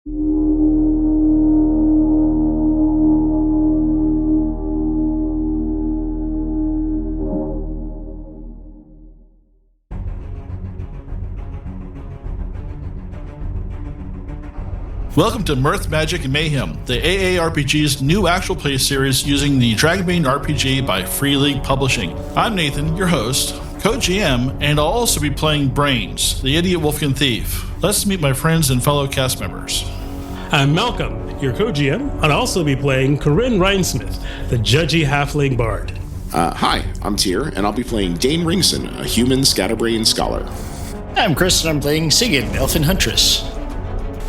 Welcome to Mirth, Magic, and Mayhem, the AARPG's new actual play series using the Dragonbane RPG by Free League Publishing. I'm Nathan, your host, co-GM, and I'll also be playing Brains, the idiot Wolfkin thief. Let's meet my friends and fellow cast members. I'm Malcolm, your co-GM, and I'll also be playing Karyn Rinesmith, the judgy halfling bard. Hi, I'm Tyr, and I'll be playing Dane Ringson, a human scatterbrain scholar. I'm Chris, and I'm playing Sigyn, Elven Huntress.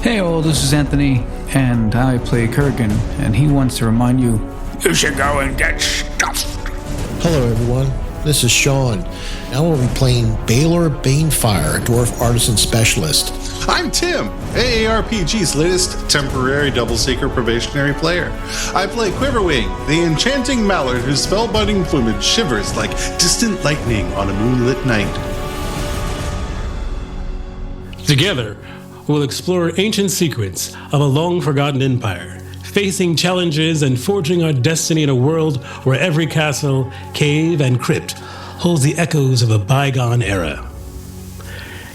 Hey all, this is Anthony, and I play Korgan, and he wants to remind you, you should go and get stuffed. Hello everyone, this is Sean. I will be playing Balor Banefire, a dwarf artisan specialist. I'm Tim, AARPG's latest temporary double-seeker probationary player. I play Quiverwing, the enchanting Mallard whose spellbinding plumage shivers like distant lightning on a moonlit night. Together, we'll explore ancient secrets of a long-forgotten empire, facing challenges and forging our destiny in a world where every castle, cave, and crypt holds the echoes of a bygone era.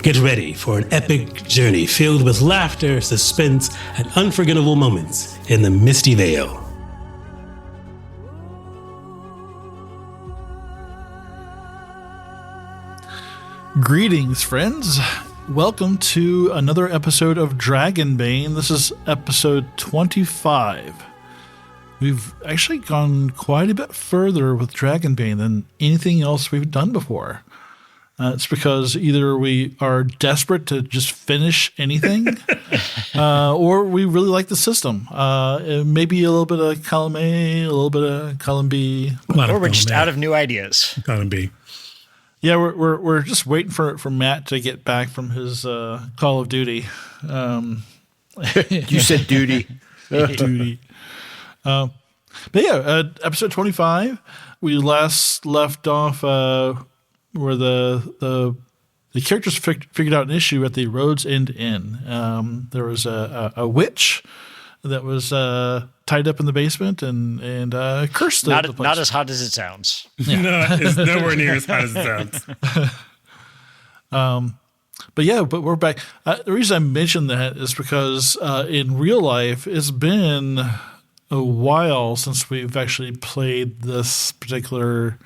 Get ready for an epic journey filled with laughter, suspense, and unforgettable moments in the Misty Vale. Greetings, friends. Welcome to another episode of Dragonbane. This is episode 25. We've actually gone quite a bit further with Dragonbane than anything else we've done before. It's because either we are desperate to just finish anything, or we really like the system. Maybe a little bit of column A, a little bit of column B. Or we're just out of new ideas. Column B. Yeah, we're just waiting for Matt to get back from his Call of Duty. You said duty. Duty. But yeah, episode 25. We last left off where the characters figured out an issue at the Road's End Inn. There was a witch that was tied up in the basement and cursed the place. Not as hot as it sounds. Yeah. No, it's nowhere near as hot as it sounds. But we're back. The reason I mentioned that is because in real life, it's been a while since we've actually played this particular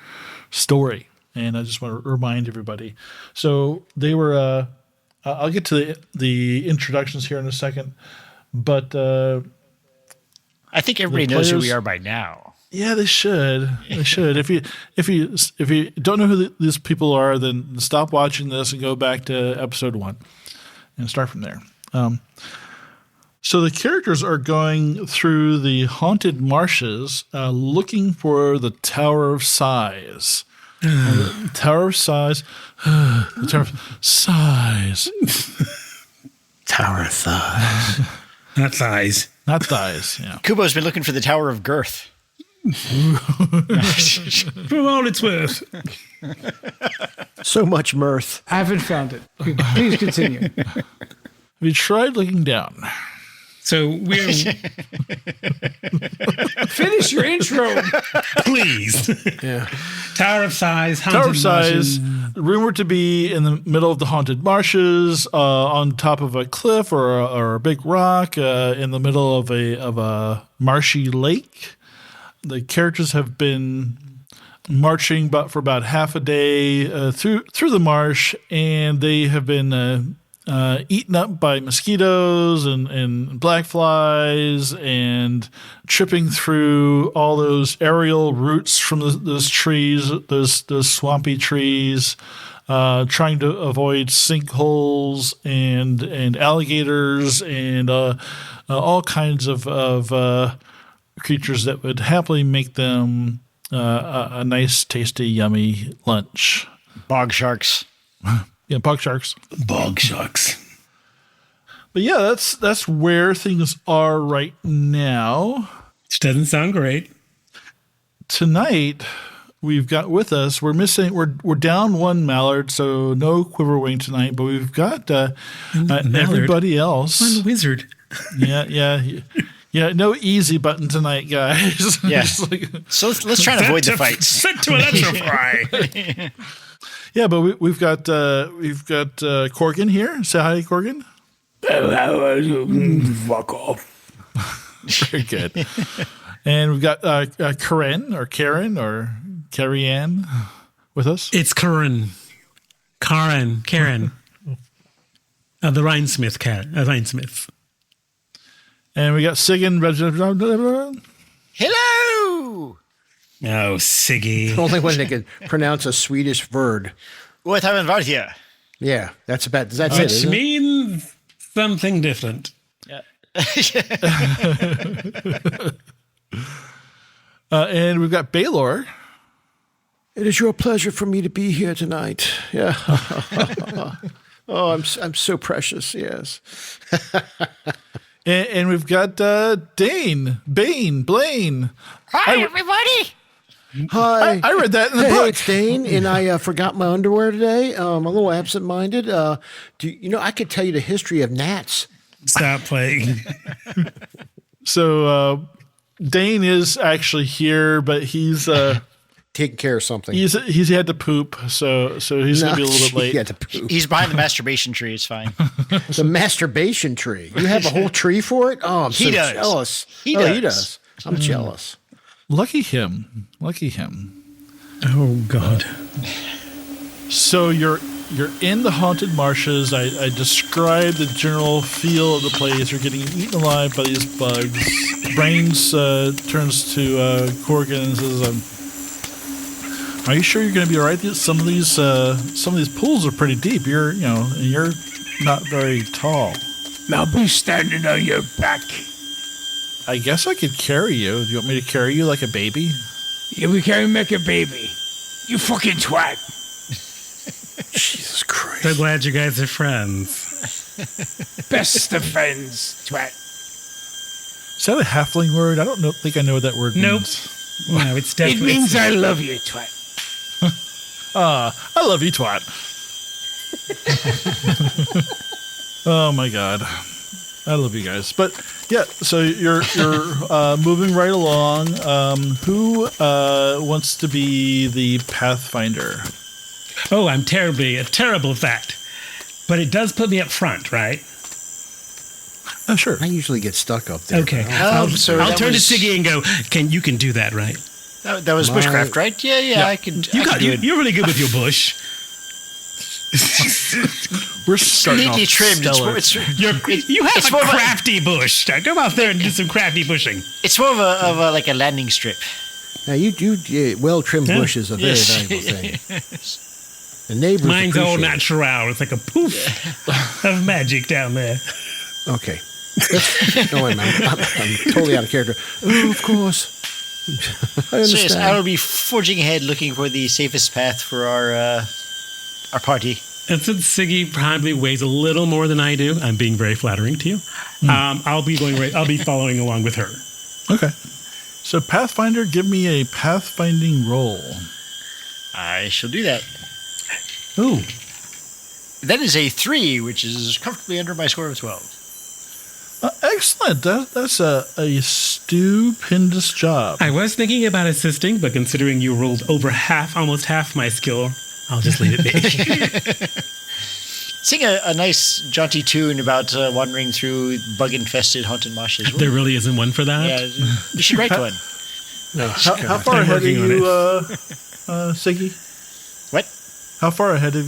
story. And I just want to remind everybody. So they were, I'll get to the introductions here in a second. But I think everybody knows who we are by now. Yeah, they should. They should. If you don't know who these people are, then stop watching this and go back to episode 1 and start from there. So the characters are going through the Haunted Marshes, looking for the Tower of Sighs. The Tower of Sighs. The Tower of Sighs. Tower of Thighs. Not thighs. Not thighs, yeah. Kubo's been looking for the Tower of Girth. For all it's worth. So much mirth. I haven't found it. Please continue. Have you tried looking down? So we're... Finish your intro. Please. Yeah. Tower of Sighs, Tower Haunted of Sighs, Marshes. rumored to be in the middle of the Haunted Marshes, on top of a cliff or a big rock, in the middle of a marshy lake. The characters have been marching for about half a day through the marsh, and they have been eaten up by mosquitoes and black flies and tripping through all those aerial roots from those trees, those swampy trees, trying to avoid sinkholes and alligators and all kinds of creatures that would happily make them a nice, tasty, yummy lunch. Bog sharks. Yeah, bog sharks. Bog sharks. But yeah, that's where things are right now. Which doesn't sound great. Tonight, we've got with us, we're down one Mallard, so no Quiverwing tonight, but we've got everybody else. One wizard. Yeah, no easy button tonight, guys. Yeah. Like, So let's try and avoid the fights. Set to electrify. yeah, but we've got Korgan here. Say hi, Korgan. Fuck off. Very good. And we've got Karyn or Karyn with us. It's Karyn. Karyn. The Rhinesmith Rhinesmith. And we got Sigyn. Hello! Oh, Siggy. The only one that can pronounce a Swedish word. What have I here? Yeah, that's about. That's it. Which Isn't it? means something different. Yeah. And we've got Balor. It is your pleasure for me to be here tonight. Yeah. Oh, I'm so precious. Yes. And we've got Dane, Blaine. Hi, everybody! Hi. I read that in the Hey, book. it's Dane, and I forgot my underwear today. I'm a little absent-minded. I could tell you the history of gnats. Stop playing. So Dane is actually here, but he's Taking care of something. he's had to poop, so he's gonna be a little bit late. He had to poop. He's behind the masturbation tree. It's fine. The masturbation tree. You have a whole tree for it? Oh, I'm so does. jealous. He He does. does. I'm jealous. Lucky him. Oh, God. So you're in the Haunted Marshes. I described the general feel of the place. You're getting eaten alive by these bugs. Brains turns to Korgan and says, "Are you sure you're going to be all right? Some of these pools are pretty deep. You're not very tall. I'll be standing on your back. I guess I could carry you. Do you want me to carry you like a baby?" Yeah, we can't make a baby. You fucking twat. Jesus Christ. So glad you guys are friends. Best of friends, twat. Is that a halfling word? I don't think I know what that word Nope. means. No, it's definitely. It means I love you, twat. I love you, twat. Oh my God, I love you guys. But yeah, so you're moving right along. Who wants to be the pathfinder? Oh, I'm terrible at that. But it does put me up front, right? Oh, sure. I usually get stuck up there. Okay. I'll Turn to Siggy and go, you can do that, right? That was bushcraft, right? Yeah. I could. You're really good with your bush. We're starting Neatly off trimmed. stellar. You have It's a more of a- crafty bush. Now go out there and do some crafty bushing. It's more of a like a landing strip. Now, well-trimmed Yeah. bush is a very valuable thing. The neighbors Mine's all appreciate it. natural. It's like a poof of magic down there. Okay. No, I'm totally out of character. Oh, of course. I So yes, understand. I will be forging ahead, looking for the safest path for our party. And since Siggy probably weighs a little more than I do, I'm being very flattering to you. I'll be following along with her. Okay. So Pathfinder, give me a pathfinding roll. I shall do that. Ooh. That is a 3, which is comfortably under my score of 12. Excellent. That's a stupendous job. I was thinking about assisting, but considering you rolled over almost half my skill, I'll just leave it be. Sing a nice jaunty tune about wandering through bug-infested Haunted Marshes. There really isn't one for that? Yeah, you should write one. How far I'm ahead are working on you, Siggy? What? How far ahead of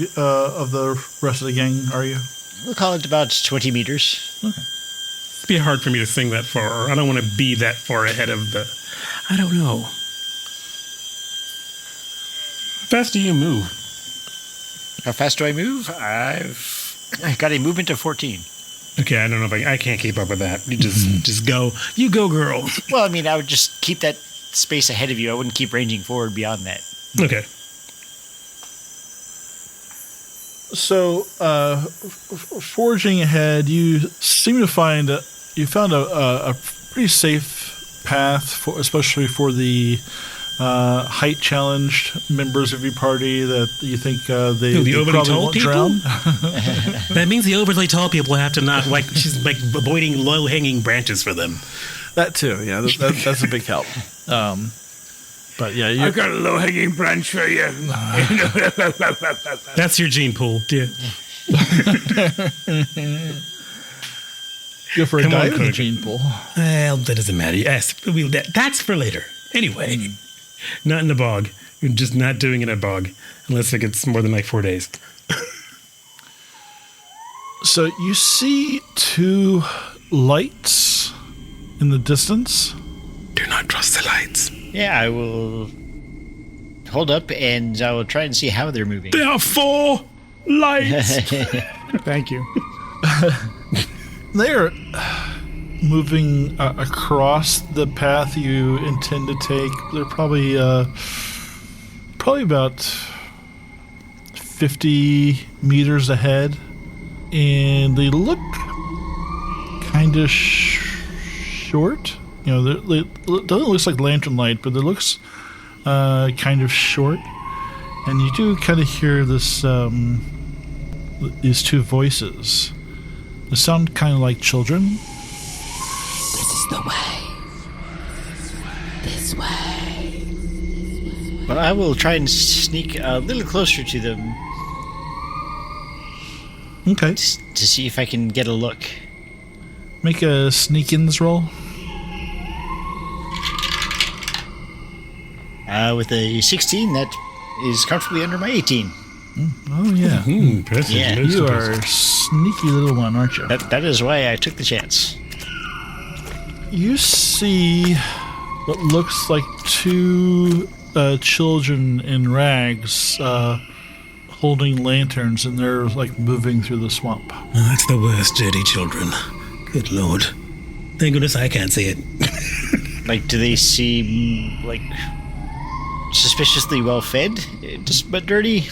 the rest of the gang are you? We'll call it about 20 meters. It'd be hard for me to sing that far. I don't want to be that far ahead of the... I don't know. How fast do you move? How fast do I move? I've got a movement of 14. Okay, I don't know if I can't keep up with that. You just go. You go, girl. Well, I mean, I would just keep that space ahead of you. I wouldn't keep ranging forward beyond that. Okay. So, forging ahead, you seem to find you found a pretty safe path, especially for the height challenged members of your party that you think they overly probably tall won't people? drown. That means the overly tall people have to not, like, she's like avoiding low-hanging branches for them. That too, yeah, that's a big help. But yeah, I've got a low-hanging branch for you. That's your gene pool, dear. go for a Come on, dive in the Korgan. gene pool. Well, that doesn't matter. Yes, that's for later. Anyway, not in a bog. You're just not doing it in a bog unless it gets more than like 4 days. So you see two lights in the distance. Do not trust the lights. Yeah, I will hold up and I will try and see how they're moving. There are 4 lights. Thank you. They're moving across the path you intend to take. They're probably about 50 meters ahead, and they look kind of short. You know, it doesn't look like lantern light, but it looks kind of short. And you do kind of hear this these two voices. They sound kind of like children. This is the way. This way. Well, I will try and sneak a little closer to them Okay. to see if I can get a look. Make a sneak-ins roll. With a 16, that is comfortably under my 18. Oh, yeah. Impressive. Yeah, You are a sneaky little one, aren't you? That is why I took the chance. You see what looks like two children in rags holding lanterns, and they're like moving through the swamp. Oh, that's the worst, dirty children. Good lord. Thank goodness I can't see it. Like, do they seem like suspiciously well fed, just but dirty?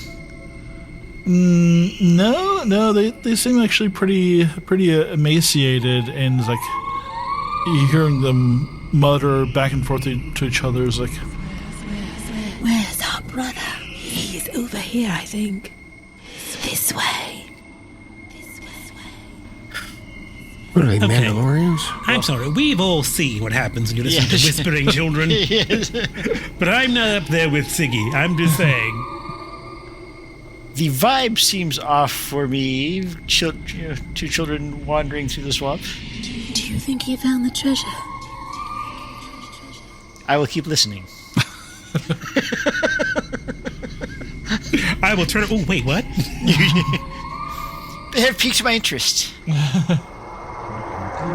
No, they seem actually pretty emaciated, and like you hearing them mutter back and forth to each other is like, Where's our brother? He's over here, I think. This way. What are they, Okay. Mandalorians? I'm sorry, we've all seen what happens when you listen Yes. to whispering children. Yes. But I'm not up there with Siggy. I'm just saying. The vibe seems off for me. Two children wandering through the swamp. Do you think he found the treasure? I will keep listening. I will turn it. Oh, wait, what? They have piqued my interest.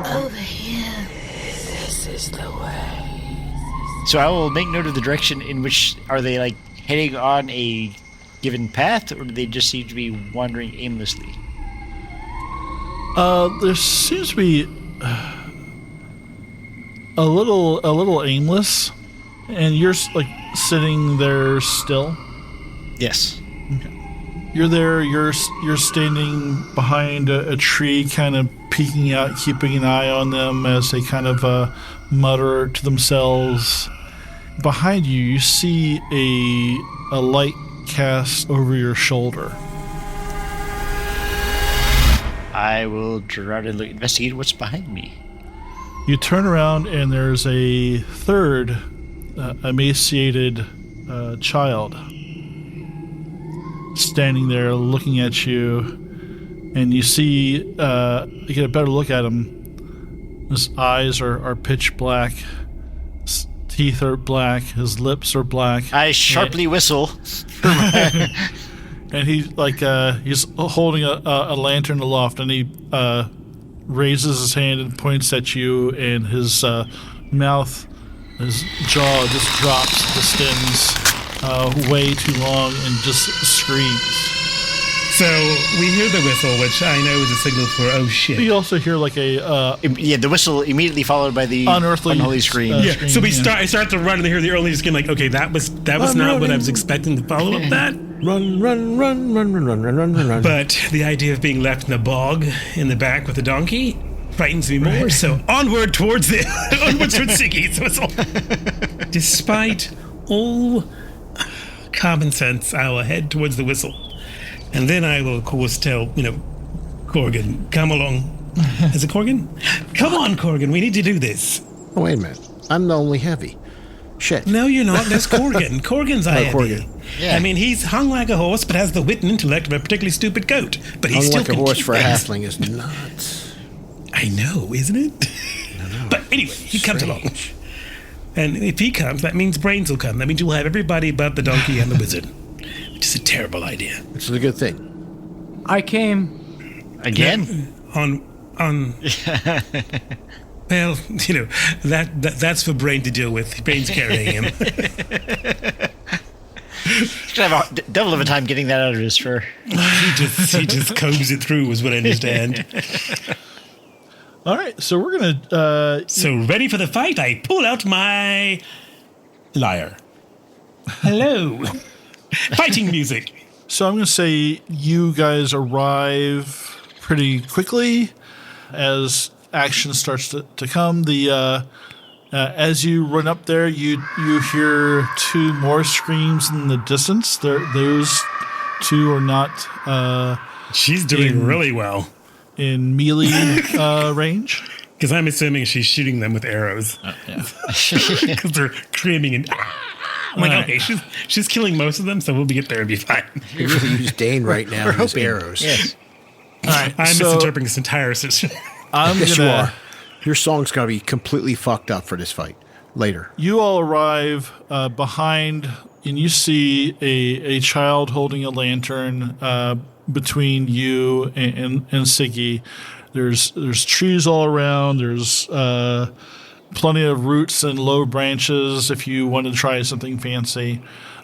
Over here. This is the way. So I will make note of the direction in which are they like heading on a given path, or do they just seem to be wandering aimlessly? there seems to be a little aimless, and you're like sitting there still. Yes. You're there. You're standing behind a tree, kind of peeking out, keeping an eye on them as they kind of mutter to themselves. Behind you, you see a light cast over your shoulder. I will try to investigate what's behind me. You turn around, and there's a third emaciated child standing there looking at you, and you see, you get a better look at him. His eyes are pitch black, his teeth are black, his lips are black. I sharply whistle. And he he's holding a lantern aloft, and he raises his hand and points at you, and his mouth, his jaw just drops, distends way too long, and just screams. So we hear the whistle, which I know is a signal for oh shit. You also hear like a The whistle immediately followed by the unearthly unholy scream. Yeah. scream, So we yeah. I start to run and hear the early skin like, okay, that was not what I was expecting to follow up that. Run. But the idea of being left in a bog in the back with a donkey frightens me more. So onward towards Siggy's whistle. Despite all common sense, I will head towards the whistle. And then I will, of course, tell, Korgan, come along. Is it Korgan? Come on, Korgan, we need to do this. Oh, wait a minute. I'm the only heavy. Shit. No, you're not. There's Korgan. Korgan's a heavy. Korgan. Yeah. I mean, he's hung like a horse, but has the wit and intellect of a particularly stupid goat. But he still Like a can horse keep for a things. halfling is nuts. I know, isn't it? But anyway, he comes along. And if he comes, that means brains will come. That means you'll have everybody but the donkey and the wizard. Which is a terrible idea. Which is a good thing. I came. Again? On well, that's for Brain to deal with. Brain's carrying him. Should have a double of a time getting that out of his fur. he just combs it through, is what I understand. All right, so we're gonna. So ready for the fight, I pull out my lyre. Hello. Fighting music. So I'm gonna say you guys arrive pretty quickly as action starts to come. As you run up there, you hear two more screams in the distance. Those two are not. She's doing really well. In melee range. Because I'm assuming she's shooting them with arrows. Because they're screaming and I'm like, okay, she's killing most of them, so we'll get there and be fine. You really use Dane right now with his arrows. Yes. All right, I'm misinterpreting this entire system. Yes, you are. Your song's got to be completely fucked up for this fight later. You all arrive behind, and you see a child holding a lantern between you and Sigyn. There's trees all around. There's plenty of roots and low branches if you want to try something fancy.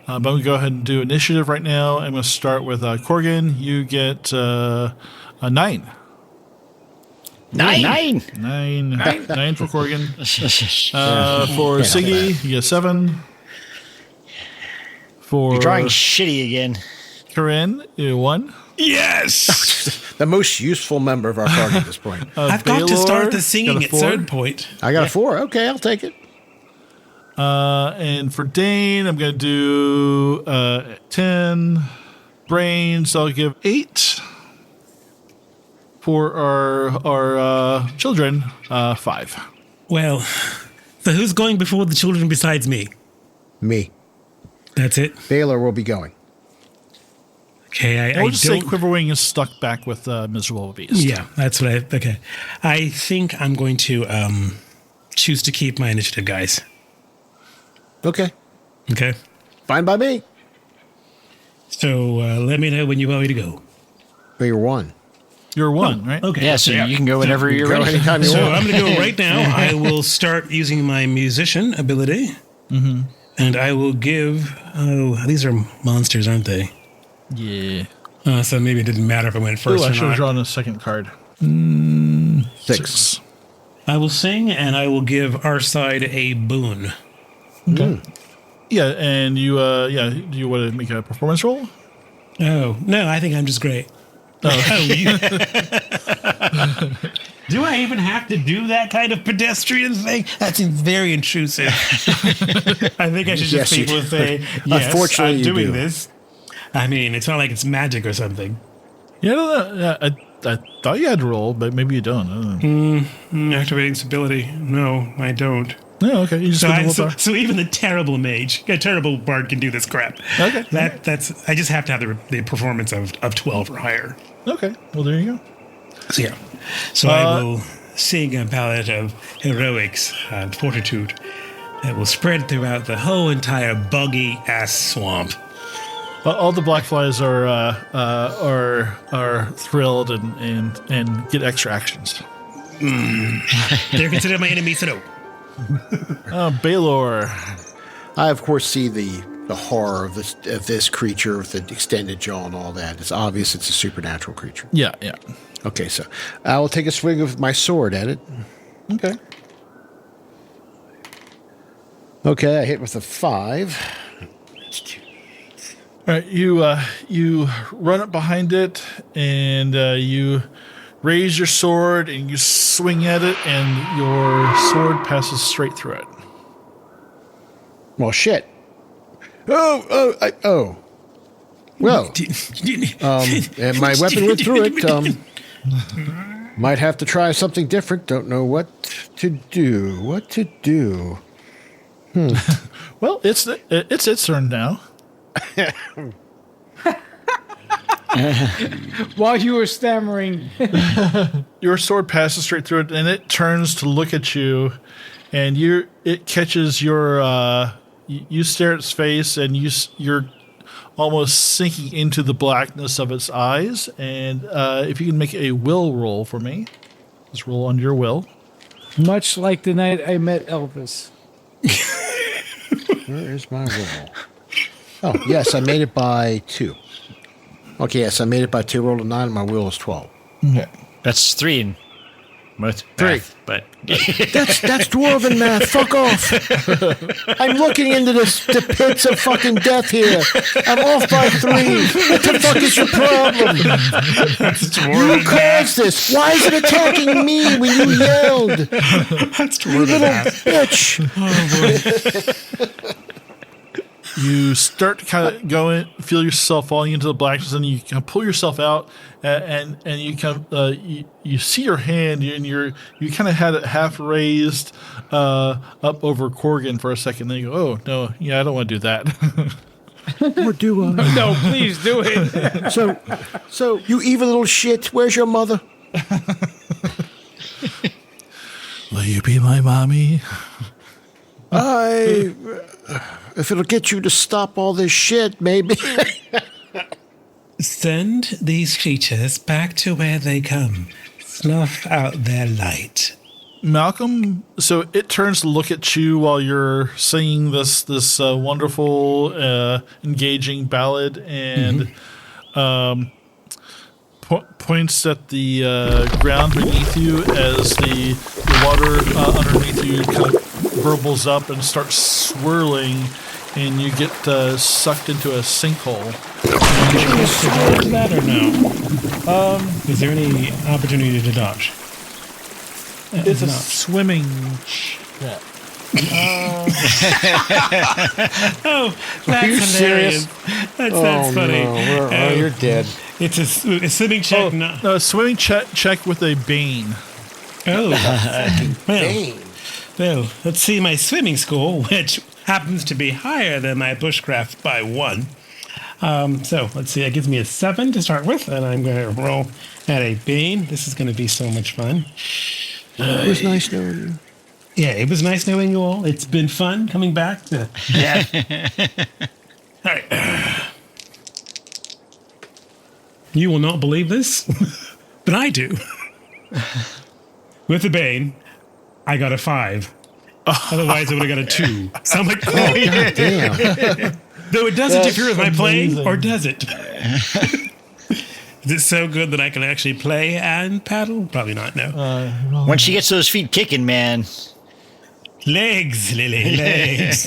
But I'm going to go ahead and do initiative right now. I'm going to start with Korgan. You get a 9. 9. 9 for Korgan. For Sigyn, you get 7. For You're drawing shitty again. Karyn, you get 1. Yes! The most useful member of our party at this point. I've got to Balor, start the singing got a at 4. third point. I got a 4. Okay, I'll take it. And for Dane, I'm going to do 10. Brains, I'll give 8. For our children, 5. Well, so who's going before the children besides me? Me. That's it? Balor will be going. Okay, We'll I just say don't... Quiverwing is stuck back with Miserable Beast. Yeah, that's what okay. I think I'm going to choose to keep my initiative, guys. Okay. Okay? Fine by me. So let me know when you want me to go. But you're 1. You're 1, right? Okay. Yeah, so you can go whenever you're Go ready. anytime you So want. I'm going to go right now. I will start using my musician ability. Mm-hmm. And I will give... Oh, these are monsters, aren't they? Yeah. So maybe it didn't matter if I went Oh, first I or should have not. drawn a second card. 6. I will sing, and I will give our side a boon. Okay. Yeah, and you do you want to make a performance roll? Oh, no, I think I'm just great. Oh, you... Do I even have to do that kind of pedestrian thing? That seems very intrusive. I think I should just Yes, be you able to say, do. yes, Unfortunately, I'm you doing do. this. I mean, it's not like it's magic or something. Yeah, I thought you had to roll, but maybe you don't. I don't know. Activating stability. No, I don't. No, okay. You just So, get the willpower. so even the terrible mage, a terrible bard can do this crap. Okay. That's. I just have to have the performance of 12 or higher. Okay. Well, there you go. So yeah. So I will sing a ballad of heroics and fortitude that will spread throughout the whole entire boggy ass swamp. All the black flies are thrilled and get extra actions. They're considered my enemies, so no. Balor. I, of course, see the horror of this creature with the extended jaw and all that. It's obvious it's a supernatural creature. Yeah. Okay, so I will take a swing of my sword at it. Okay. Okay, I hit with a 5. That's 2. All right, you run up behind it and you raise your sword and you swing at it and your sword passes straight through it. Well, shit. Well, and my weapon went through it. Might have to try something different. Don't know what to do. Well, it's its turn now. While you were stammering. Your sword passes straight through it, and it turns to look at you, and it catches your. You stare at its face, and you're almost sinking into the blackness of its eyes. And if you can make a will roll for me, just roll on your will. Much like the night I met Elvis. Where is my will? Oh, yes, I made it by 2. Okay, yes, I made it by 2. Rolled a 9, and my will is 12. Okay. That's 3 in Mirth. 3. But That's dwarven math. Fuck off. I'm looking into the pits of fucking death here. I'm off by 3. What the fuck is your problem? You caused this. Why is it attacking me when you yelled? That's You little bitch. You start to kind of go in, feel yourself falling into the blackness, and you kind of pull yourself out, and you kind of you see your hand, and you kind of had it half raised up over Korgan for a second. Then you go, oh no, yeah, I don't want to do that. Or do I? No, please do it. So you evil little shit. Where's your mother? Will you be my mommy? If it'll get you to stop all this shit, maybe. Send these creatures back to where they come. Snuff out their light. Malcolm, so it turns to look at you while you're singing this wonderful, engaging ballad, and points at the ground beneath you as the water underneath you kind of burbles up and starts swirling, and you get sucked into a sinkhole. Is that or no? Is there any opportunity to dodge? It's a swimming check. Oh, that's hilarious. That's funny. No. You're dead. It's a swimming check. No, a swimming check with a bane. Oh, well, let's see my swimming score, which happens to be higher than my bushcraft by 1. So let's see. That gives me a 7 to start with, and I'm going to roll at a bane. This is going to be so much fun. It was nice knowing you. Yeah, it was nice knowing you all. It's been fun coming back. Yeah. All right. You will not believe this, but I do. With the bane, I got a 5. Otherwise, I would have got a 2. So I'm like, oh, God damn. Though it does interfere with my playing, or does it? Is it so good that I can actually play and paddle? Probably not, no. Once she gets those feet kicking, man. Legs, Lily, legs.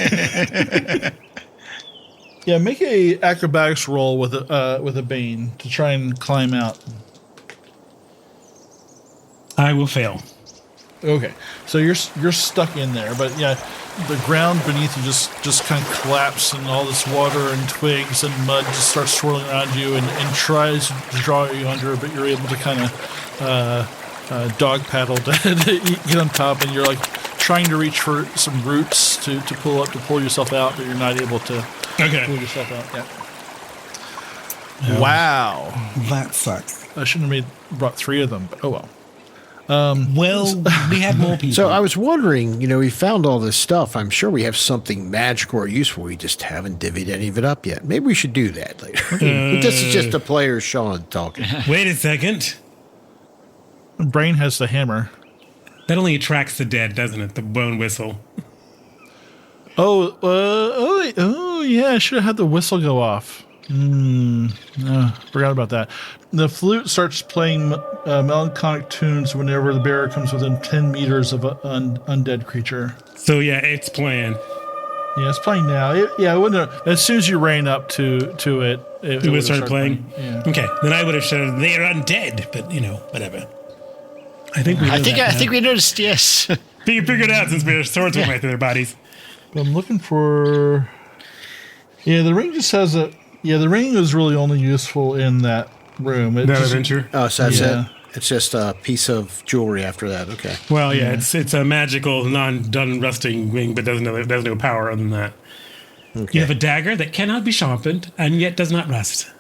Yeah, make a acrobatics roll with a bane to try and climb out. I will fail. Okay, so you're stuck in there, but yeah, the ground beneath you just kind of collapses, and all this water and twigs and mud just starts swirling around you and tries to draw you under, but you're able to kind of dog paddle to get on top, and you're like trying to reach for some roots to pull yourself out, but you're not able to pull yourself out yet. Wow, That sucks. I shouldn't have brought 3 of them, but oh well. Well, we had more people. So I was wondering, we found all this stuff. I'm sure we have something magical or useful. We just haven't divvied any of it up yet. Maybe we should do that later. This is just the player Sean talking. Wait a second. Brain has the hammer. That only attracts the dead, doesn't it? The bone whistle. Oh, yeah, I should have had the whistle go off. Forgot about that. The flute starts playing melancholic tunes whenever the bearer comes within 10 meters of an undead creature. So, yeah, it's playing. Yeah, it's playing now. It wouldn't have, as soon as you ran up to it, it would start playing? Yeah. Okay, then I would have said they're undead, but, whatever. I think we noticed, yes. You figured out since we have swords with through their bodies. I'm looking for... Yeah, the ring just has a. Yeah, the ring is really only useful in that room. It That just, adventure. Oh, so that's Yeah. it. It's just a piece of jewelry after that. Okay. Well, yeah, it's a magical, non-done rusting ring, but doesn't have no power other than that. Okay. You have a dagger that cannot be sharpened and yet does not rust.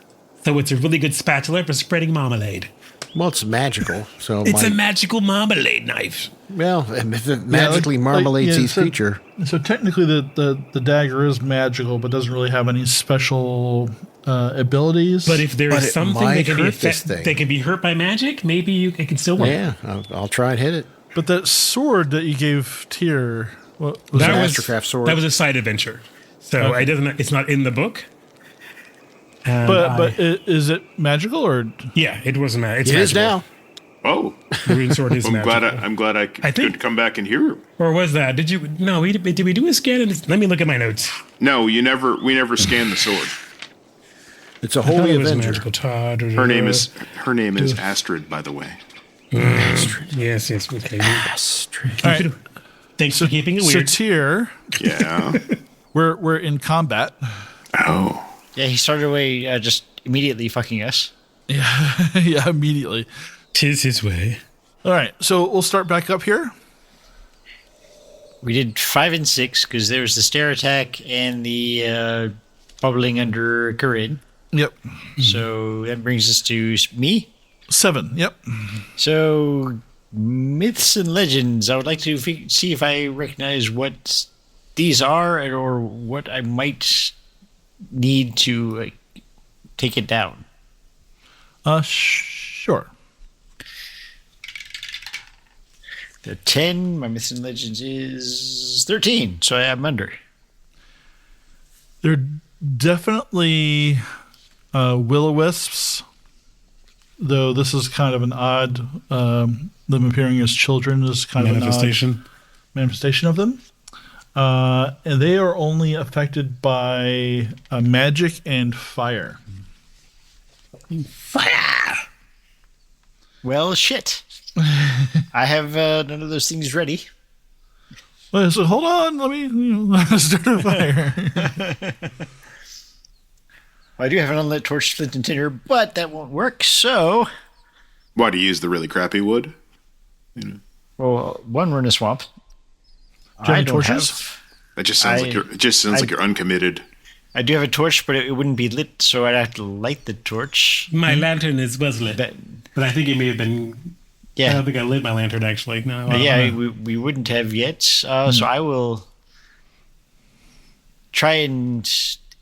So it's a really good spatula for spreading marmalade. Well, it's magical, so It's a magical marmalade knife. well, if it magically marmalades each creature. So technically, the dagger is magical, but doesn't really have any special abilities. But if there But is it something might that can, hurt this thing. that can be hurt by magic, maybe it can still work. Yeah, I'll try and hit it. But that sword that you gave Tyr, what was That that? was Mastercraft sword. That was a side adventure, so it's not in the book. And But is it magical or? yeah, it was magic. It is now. Oh, The rune sword is I'm magical. glad I I think- could come back and hear. Or was that? Did you? No, did we do a scan? Let me look at my notes. No, we never scanned the sword. It's a I thought holy it was avenger. magical. Todd. Her name is Astrid, by the way. Yes. Okay. All right. Thanks for keeping it So weird. Tyr, Yeah. we're in combat. Oh. Yeah, he started away just immediately fucking us. Yeah, immediately. 'Tis his way. All right, so we'll start back up here. We did 5 and 6 because there was the stair attack and the bubbling under Karyn. Yep, So that brings us to me. 7. Yep. So myths and legends. I would like to see if I recognize what these are or what I might need to take it down. Sure. The 10, my myths and legends is 13, so I'm under. They're definitely will-o-wisps, though this is kind of an odd. Them appearing as children is kind of an odd manifestation of them. And they are only affected by magic and fire. Fire! Well, shit. I have none of those things ready. Well, so hold on, let me start a fire. I do have an unlit torch, flint, and tinder, but that won't work, so... Why do you use the really crappy wood? Well, one, we're in a swamp. Giant torches? That just sounds like you're uncommitted. I do have a torch, but it wouldn't be lit, so I'd have to light the torch. My lantern was lit, but I think it may have been. Yeah. I don't think I lit my lantern actually. No. We wouldn't have yet. So I will try and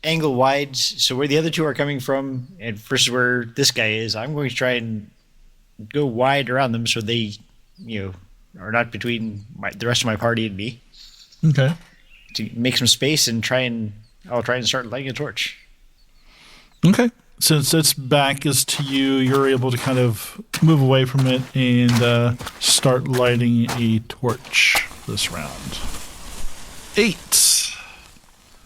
angle wide. So where the other two are coming from, and versus where this guy is, I'm going to try and go wide around them so they, are not between the rest of my party and me. Okay. To make some space and I'll try and start lighting a torch. Okay. Since its back is to you, you're able to kind of move away from it and start lighting a torch this round. 8.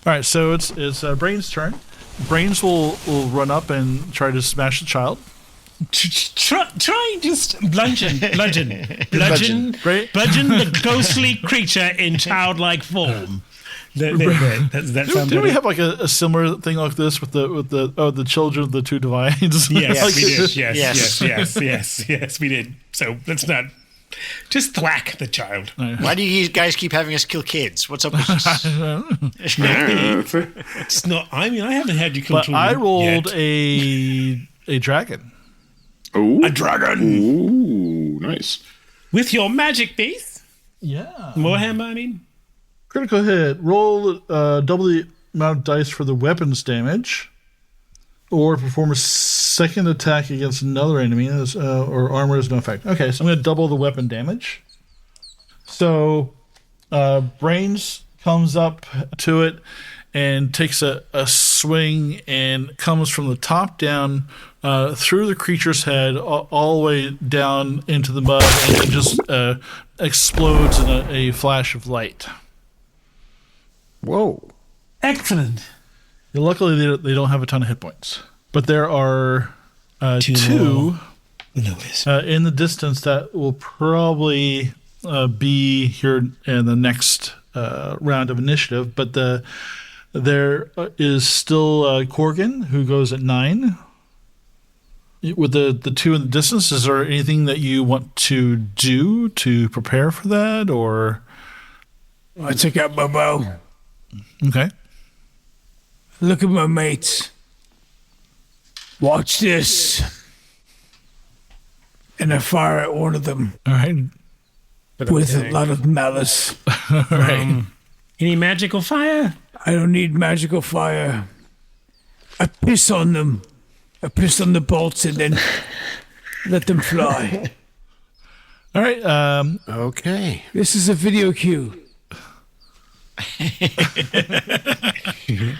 All right, so it's Brain's turn. Brains will run up and try to smash the child. Try just bludgeon the ghostly creature in childlike form. Does that sound Did we better? have like a similar thing like this with the children of the two divines? Yes, we did. Yes, we did. So let's not just thwack the child. Why do you guys keep having us kill kids? What's up with this? It's not. I mean, I haven't had you kill But children I rolled yet. a dragon. Ooh. A dragon. Ooh, nice. With your magic piece. Yeah. Warhammer, I mean. Critical hit. Roll double the amount of dice for the weapons damage, or perform a second attack against another enemy, or armor has no effect. Okay, so I'm going to double the weapon damage. So, Brains comes up to it and takes a swing and comes from the top down through the creature's head all the way down into the mud and then just explodes in a flash of light. Whoa. Excellent. Luckily, they don't have a ton of hit points. But there are two in the distance that will probably be here in the next round of initiative. But the There is still Korgan, who goes at 9. With the 2 in the distance, is there anything that you want to do to prepare for that, or? I take out my bow. Okay. Look at my mates. Watch this. And I fire at one of them. All right. With a lot of malice. All right. Any magical fire? I don't need magical fire. I piss on them. I piss on the bolts and then let them fly. All right. Okay. This is a video cue.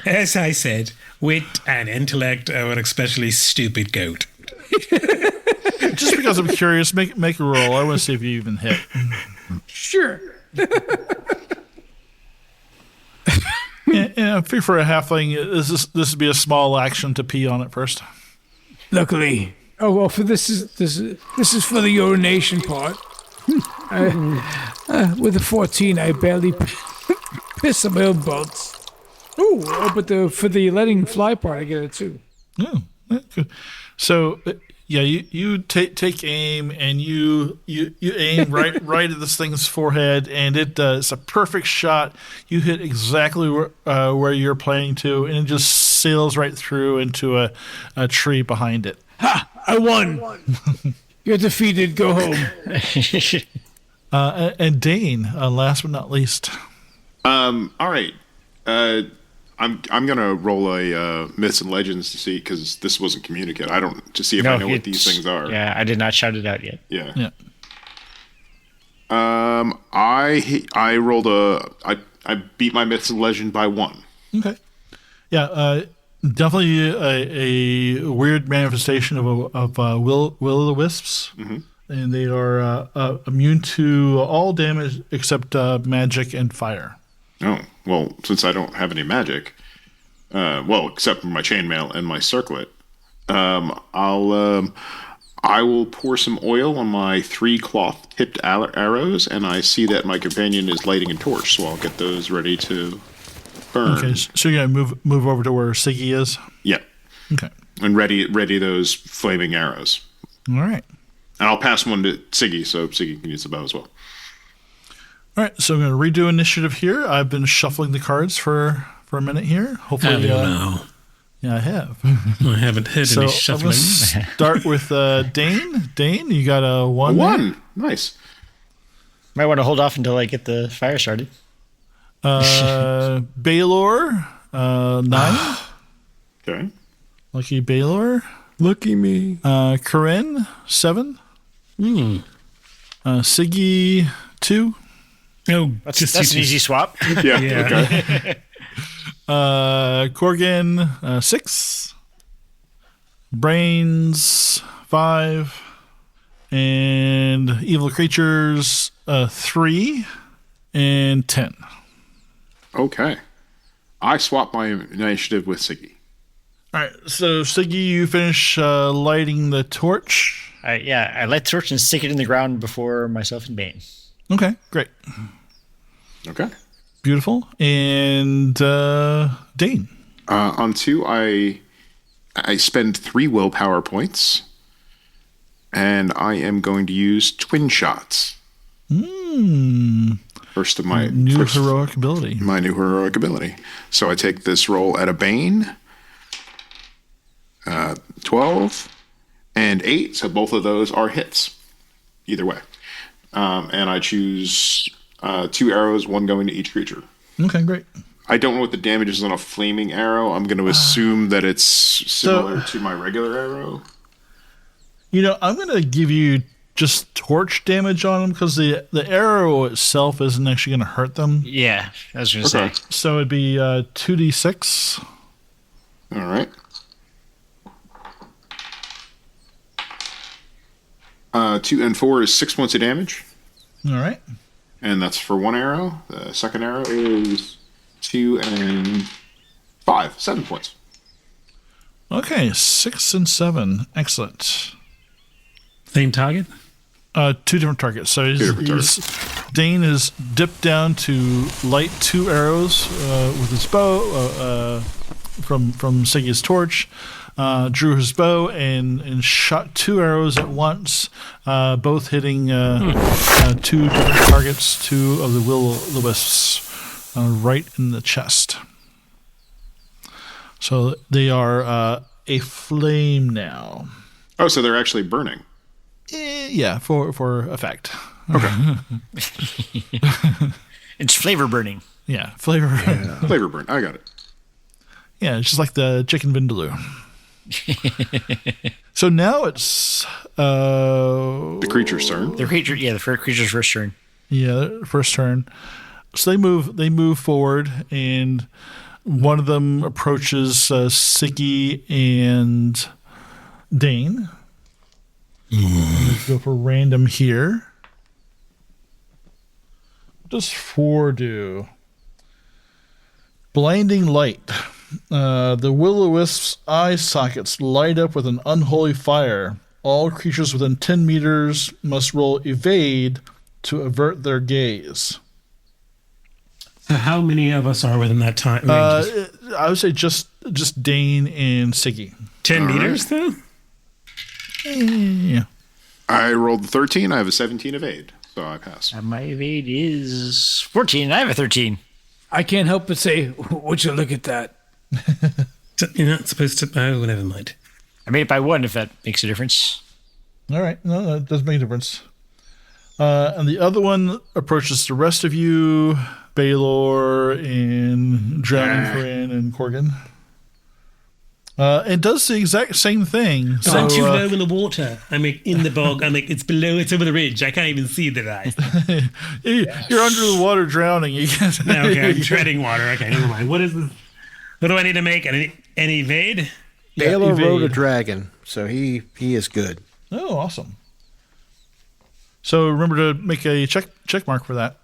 As I said, wit and intellect are an especially stupid goat. Just because I'm curious, make a roll. I want to see if you even hit. Sure. I figure for a halfling, this would be a small action to pee on it first. Luckily. Oh well, for this is for the urination part. With a 14, I barely piss on my own bolts. But for the letting fly part, I get it too. Oh, good. So, yeah, you take aim and you aim right at this thing's forehead, and it's a perfect shot. You hit exactly where you're planning to, and it just sails right through into a tree behind it. Ha! I won. You're defeated. Go home. And Dane, last but not least. All right. I'm gonna roll a myths and legends to see, because this wasn't communicated. To see if I know what these things are. Yeah, I did not shout it out yet. Yeah. I rolled I beat my myths and legend by 1. Okay. Yeah. Definitely a weird manifestation of will-o'-the-wisps. Mm-hmm. And they are immune to all damage except magic and fire. Oh, well, since I don't have any magic, except for my chainmail and my circlet, I will pour some oil on my 3 cloth-tipped arrows, and I see that my companion is lighting a torch, so I'll get those ready to burn. Okay, so you're going to move over to where Sigyn is? Yeah. Okay. And ready those flaming arrows. All right. And I'll pass one to Sigyn, so Sigyn can use the bow as well. All right, so I'm going to redo initiative here. I've been shuffling the cards for a minute here. Hopefully, Have you now? Yeah, I have. I haven't hit any shuffling. I'm going to start with Dane. Dane, you got a 1. 1. Nice. Might want to hold off until I get the fire started. Balor, 9. Okay. Lucky Balor. Lucky me. Karyn, 7. Siggy, 2. Oh, that's an easy swap. Yeah. Okay. Korgan, 6. Brains, 5. And Evil Creatures, 3. And 10. Okay. I swap my initiative with Siggy. All right, so Siggy, you finish lighting the torch. I light the torch and stick it in the ground before myself and Bane. Okay, great. Okay. Beautiful. And Dane. On 2, I spend 3 willpower points, and I am going to use twin shots. First of my heroic ability. My new heroic ability. So I take this roll at a Bane. 12 and 8, so both of those are hits. Either way. And I choose 2 arrows, 1 going to each creature. Okay, great. I don't know what the damage is on a flaming arrow. I'm going to assume that it's similar to my regular arrow. I'm going to give you just torch damage on them because the arrow itself isn't actually going to hurt them. Yeah, I was going to say. So it'd be 2d6. All right. 2 and 4 is 6 points of damage. All right. And that's for 1 arrow. The second arrow is 2 and 5, 7 points. Okay, 6 and 7. Excellent. Same target? 2 different targets. So he's Dane has dipped down to light 2 arrows with his bow from Siggy's torch. Drew his bow and shot 2 arrows at once, both hitting 2 different targets, 2 of the will-o'-the-wisps, right in the chest. So they are a flame now. Oh, so they're actually burning. Yeah, for effect. Okay. It's flavor burning. Yeah, flavor. Yeah. Flavor burn. I got it. Yeah, it's just like the chicken vindaloo. So now it's the creature's turn. The creature's first turn. Yeah, first turn. So they move forward, and one of them approaches Siggy and Dane. Let's go for random here. What does 4 do? Blinding light. The will-o'-wisps' eye sockets light up with an unholy fire. All creatures within 10 meters must roll evade to avert their gaze. So how many of us are within that time range? I would say just Dane and Siggy. 10 meters, though? Yeah. I rolled 13. I have a 17 evade, so I pass. And my evade is 14. I have a 13. I can't help but say, would you look at that? You're not supposed to... Oh, never mind. I made it by 1 if that makes a difference. All right. No, it does make a difference. And the other one approaches the rest of you, Balor and Dragonbane and Korgan. It does the exact same thing. So, I'm too low in the water. I'm in the bog. It's below. It's over the ridge. I can't even see the guys. You're under the water drowning. You can't. No, okay, I'm treading water. Okay, never mind. What is this? What do I need to make? An evade? Balor rode a dragon, so he is good. Oh, awesome. So remember to make a check mark for that.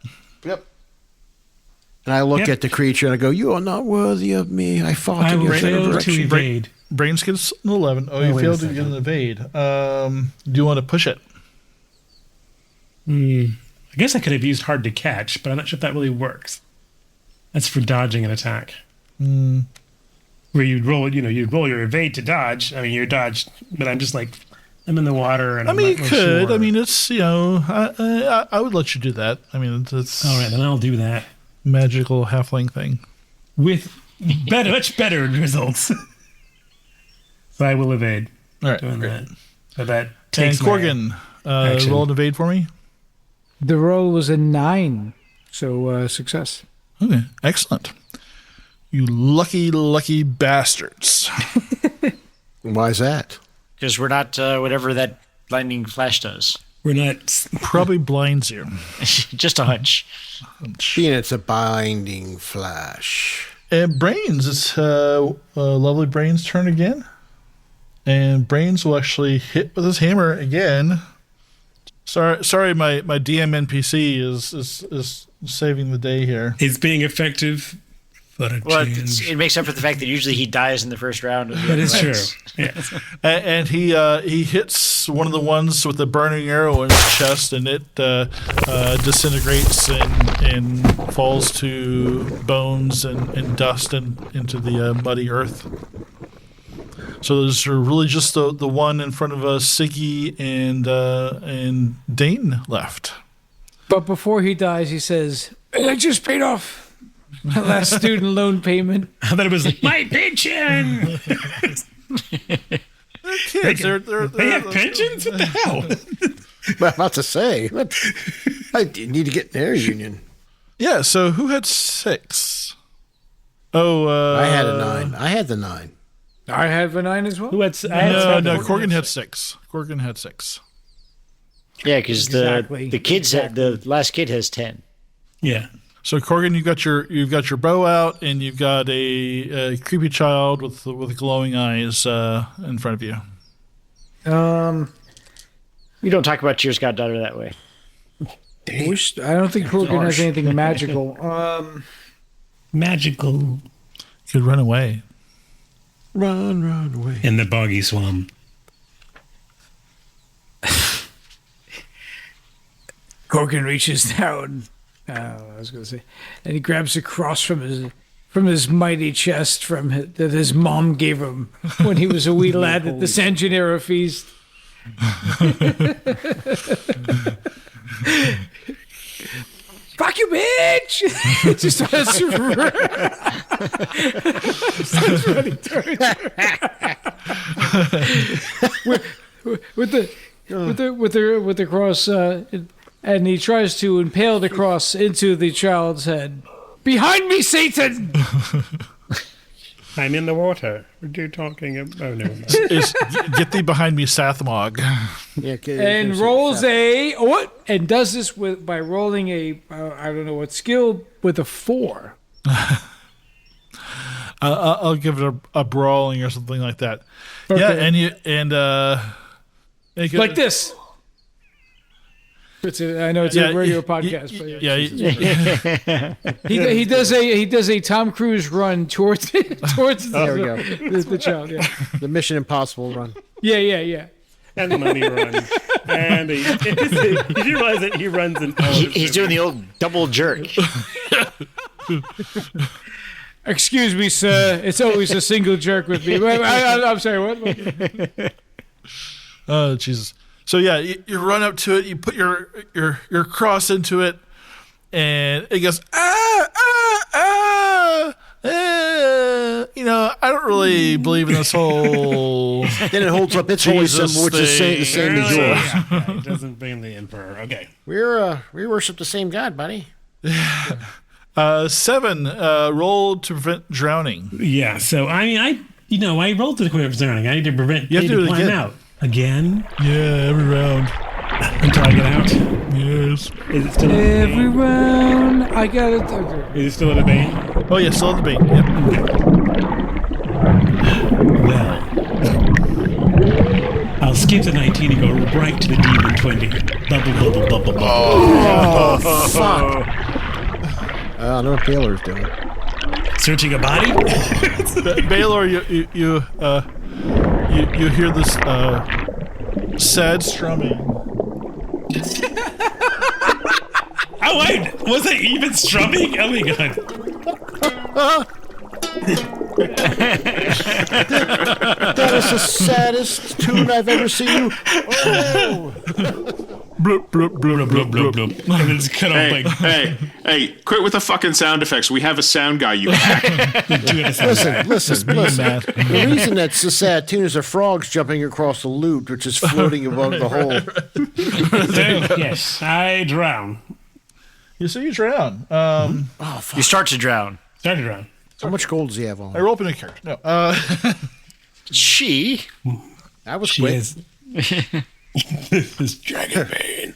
Yep. And I look at the creature and I go, "You are not worthy of me. I fought in your failed to evade. Brains gets an 11. Oh, you failed to get an evade. Do you want to push it? I guess I could have used hard to catch, but I'm not sure if that really works. That's for dodging an attack. Where you'd roll your evade to dodge. I mean, you're dodged, but I'm just like, I'm in the water, and you could. Sure. I mean, it's I would let you do that. I mean, it's all right. Then I'll do that magical halfling thing with much better results. So I will evade. All right, doing great. that. So that takes. And Korgan, roll an evade for me. The roll was a 9, so success. Okay, excellent. You lucky bastards. Why is that? Because we're not whatever that blinding flash does. We're not. Probably blinds you. Just a hunch. Being it's a binding flash. And Brains, it's lovely Brains' turn again. And Brains will actually hit with his hammer again. Sorry, my DM NPC is saving the day here. He's being effective. Well, it makes up for the fact that usually he dies in the first round. That is true. Yeah. And he hits one of the ones with the burning arrow in his chest, and it disintegrates and falls to bones and dust and into the muddy earth. So there's really just the one in front of Siggy and Dane left. But before he dies, he says, "I just paid off my last student loan payment." I thought it was my pension. Kids, they have pensions? What the hell? Well, I'm about to say, I need to get in their union. Yeah. So who had 6? Oh, I had a 9. I had the 9. I have a 9 as well. Who had? No. Korgan had 6. Korgan had 6. Yeah, because the last kid has 10. Yeah. So Korgan, you've got your bow out, and you've got a creepy child with glowing eyes in front of you. We don't talk about Cheers Goddaughter that way. I don't think Korgan has anything magical. Magical. Could run away. Run away. In the boggy swamp. Korgan reaches down. I was going to say, and he grabs a cross from his mighty chest that his mom gave him when he was a wee lad at the San Gennaro feast. Fuck you, bitch! It just starts running with the cross, and he tries to impale the cross into the child's head. Behind me, Satan! I'm in the water. What are you talking about? Oh, no. Get thee behind me, Sathmog. Yeah, And rolls and does this by rolling a I don't know what skill with a 4. I'll give it a brawling or something like that. Okay. Yeah, and like this. I know it's a radio podcast, but he does a Tom Cruise run towards there we go. the child. Yeah, the Mission Impossible run. Yeah. And the money run. And did you realize that he runs in? He's doing the old double jerk. Excuse me, sir. It's always a single jerk with me. I'm sorry. What? Oh, Jesus. So yeah, you run up to it, you put your cross into it, and it goes I don't really believe in this whole. Then it holds up its holy symbol, which is the same as yours. Yeah, it doesn't blame the emperor. Okay, we worship the same God, buddy. 7 roll to prevent drowning. Yeah, so I rolled to prevent drowning. I need to prevent. You have to do it climb again. Out. Again? Yeah, every round. Until I get out? Yes. Is it still every round? I got it. Is it still at the Bane? Oh, yeah, still at the Bane. Yep. Well, I'll skip the 19 and go right to the demon 20. Bubble. Oh, fuck. I don't know what Balor's doing. Searching a body? Balor, you hear this sad strumming. Oh wait, was it even strumming? Oh my god. That is the saddest tune I've ever seen you. Oh. Bloop, bloop, bloop, bloop, bloop. And then it's cut off like... Hey, quit with the fucking sound effects. We have a sound guy, you hack. Listen. The reason that's a sad tune is a frog's jumping across the loot, which is floating above the hole. So, yes, I drown. You drown. You start to drown. Start to drown. How much gold does he have on? I roll up in a character. No. She. That was She quick. is... This is Dragonbane.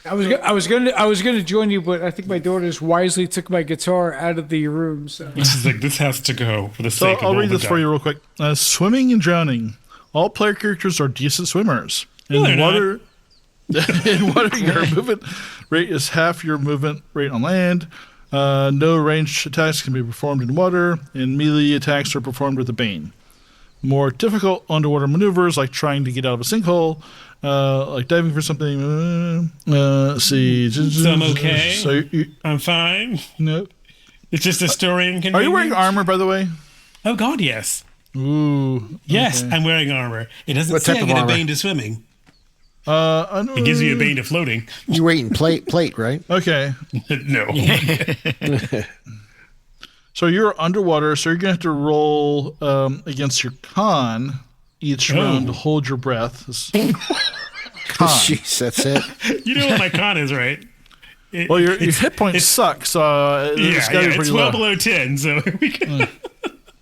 I was gonna join you, but I think my daughters wisely took my guitar out of the room. So This is like, this has to go for the sake of I'll all read the this for you real quick. Swimming and drowning. All player characters are decent swimmers. No, they're In water, your movement rate is half your movement rate on land. No ranged attacks can be performed in water, and melee attacks are performed with the Bane. More difficult underwater maneuvers, like trying to get out of a sinkhole, like diving for something. Let's see. So I'm okay. So I'm fine. No. It's just a story inconvenience. Are you wearing armor, by the way? Oh God, yes. Ooh. Yes, okay. I'm wearing armor. It doesn't What say type I of get a armor? bane to swimming. It gives you a bane to floating. You were eating plate, right? Okay. No. So you're underwater, so you're going to have to roll against your con each round to hold your breath. Con. Jeez, that's it. You know what my con is, right? Well, your hit points suck, so it's got to be it's pretty well low. below 10, so we can...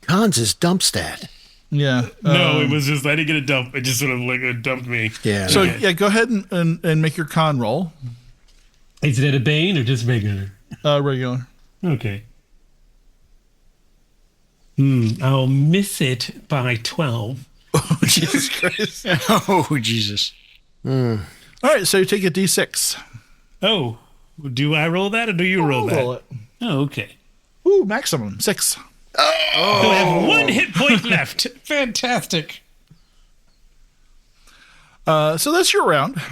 Cons is dump stat. Yeah. No, it was just, I didn't get a dump. It just sort of like it dumped me. Yeah. So, go ahead and make your con roll. Is it a bane or just regular? Regular. Okay. I'll miss it by 12. Oh, Jesus Christ. Oh, Jesus. All right, so you take a d6. Oh, do I roll that or do you roll that? Roll it. Oh, okay. Ooh, maximum 6. So I have 1 hit point left. Fantastic. So that's your round.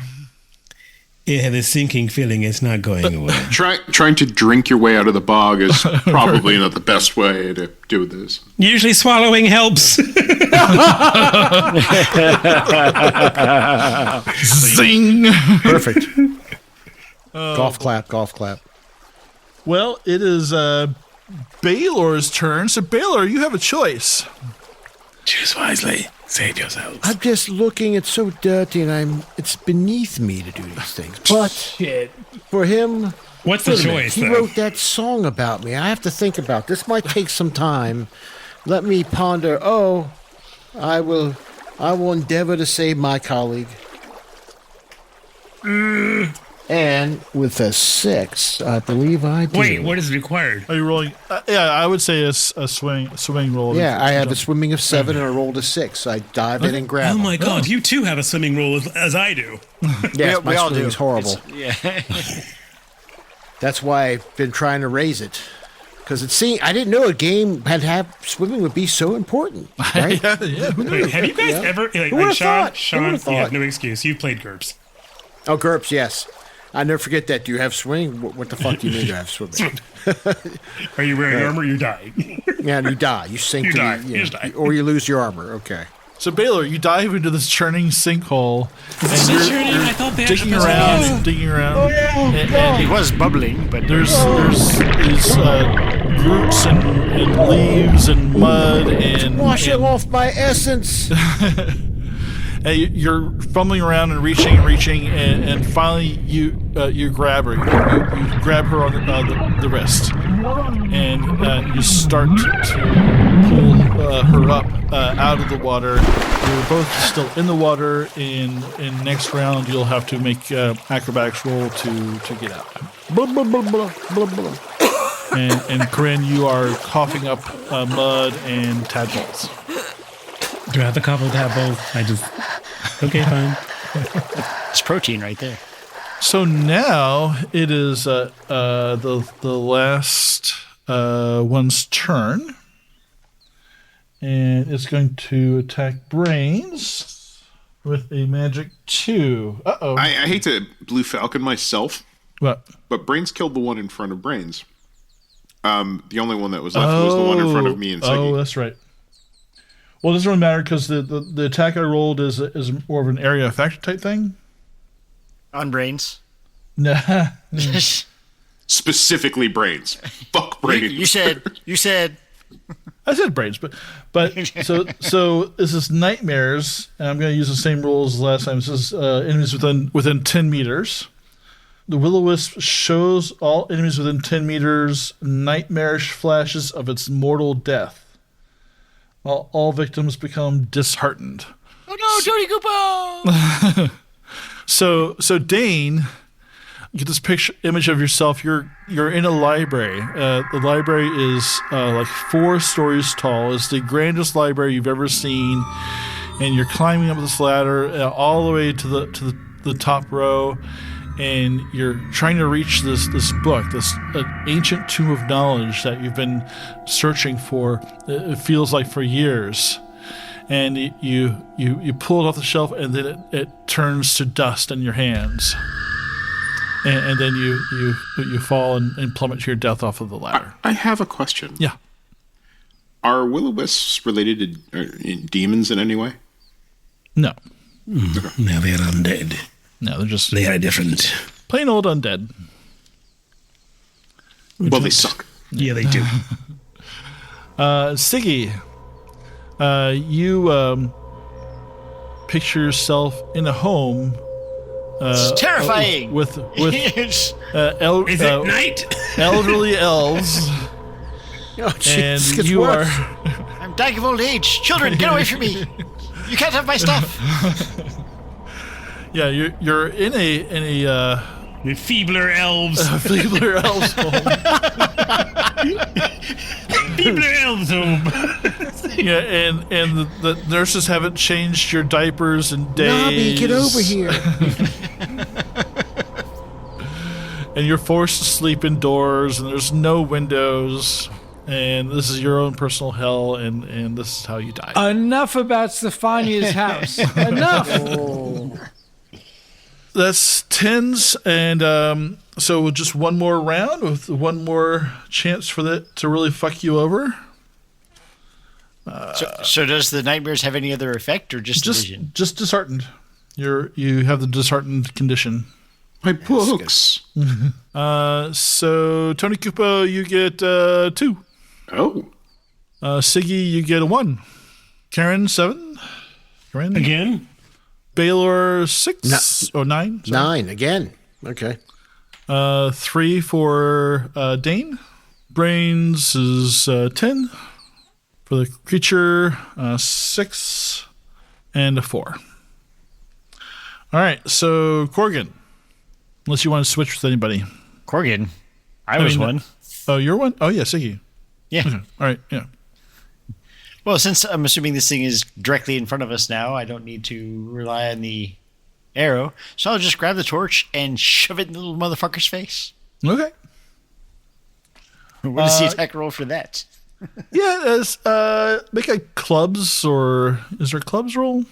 You have a sinking feeling it's not going away. Trying to drink your way out of the bog is probably not the best way to do this. Usually swallowing helps. Zing! Perfect. Golf clap. Well, it is Balor's turn. So, Balor, you have a choice. Choose wisely. Save yourselves. I'm just looking. It's so dirty, and it's beneath me to do these things. But for him, what's the choice? He wrote that song about me. I have to think about this. Might take some time. Let me ponder. Oh, I will endeavor to save my colleague. And with a 6, I believe I do. Wait, what is required? Are you rolling? Yeah, I would say a swimming roll. Yeah, I have a swimming of 7 and I rolled a 6. I dive in and grab. Oh my god, you too have a swimming roll as I do. Yes, we my all swimming do. is horrible. That's why I've been trying to raise it. Because I didn't know a game have swimming would be so important, right? yeah. Wait, have you guys ever like Sean, you have no excuse. You've played GURPS. Oh, GURPS, yes. I never forget that. Do you have swimming? What the fuck do you mean to have swimming? Are you wearing armor? You die. Yeah, and you die. You sink. You to die. The, You just die. Or you lose your armor. Okay. So, Balor, you dive into this churning sinkhole, and I thought they digging around, and It was bubbling, but there's these roots and leaves and mud and Washing off my essence. And you're fumbling around and reaching, and finally you grab her. You grab her on the wrist, and you start to pull her up out of the water. You're both still in the water. In next round, you'll have to make acrobatics roll to get out. Blah, blah, blah, blah, blah, blah. And Karyn, you are coughing up mud and tadpoles. Do I have to cover that both? Okay, fine. it's protein right there. So now it is the last one's turn, and it's going to attack Brains with a magic 2. Uh-oh. I hate to Blue Falcon myself. What? But Brains killed the one in front of Brains. The only one that was left was the one in front of me and Sigyn. Oh, that's right. Well, it doesn't really matter because the attack I rolled is more of an area effect type thing. On Brains. Nah. Specifically Brains. Fuck Brains. You said. I said Brains, but so this is nightmares, and I'm going to use the same rules as last time. This is enemies within 10 meters. The Will-O-Wisp shows all enemies within 10 meters nightmarish flashes of its mortal death. All victims become disheartened. Oh no, Tony Koopa! So Dane, you get this image of yourself. You're in a library. The library is like 4 stories tall. It's the grandest library you've ever seen, and you're climbing up this ladder all the way to the top row. And you're trying to reach this book, this ancient tomb of knowledge that you've been searching for. It feels like for years, and you pull it off the shelf, and then it turns to dust in your hands, and then you fall and plummet to your death off of the ladder. I have a question. Yeah. Are Will-O-Wisps related to demons in any way? No. No, they're undead. No, they are different. Plain old undead. Well, they suck. Yeah, they do. Siggy, you picture yourself in a home. It's terrifying. With Is it night? Elderly elves. Oh, geez, and you are. I'm dying of old age. Children, get away from me! You can't have my stuff. Yeah, you're in a with feebler elves. Feebler elves home. Feebler elves home. Yeah, and the nurses haven't changed your diapers in days. Nobby, get over here. And you're forced to sleep indoors, and there's no windows. And this is your own personal hell, and this is how you die. Enough about Stefania's house. Enough. that's tens, and so just one more round with one more chance for that to really fuck you over. So does the nightmares have any other effect, or just vision? Just disheartened. You have the disheartened condition. My books. So Tony Kupo, you get 2. Oh. Siggy, you get a 1. Karyn, 7. Karyn Again? Balor, 6. 9. Sorry. 9 again. Okay. 3 for Dane. Brains is 10 for the creature. 6 and a 4. All right, so Korgan. Unless you want to switch with anybody. Korgan. I was one. Oh, you're one? Oh, yeah, Siggy. Yeah. Okay. All right, yeah. Well, since I'm assuming this thing is directly in front of us now, I don't need to rely on the arrow. So I'll just grab the torch and shove it in the little motherfucker's face. Okay. What is the attack roll for that? Yeah, make a clubs, or is there a clubs roll?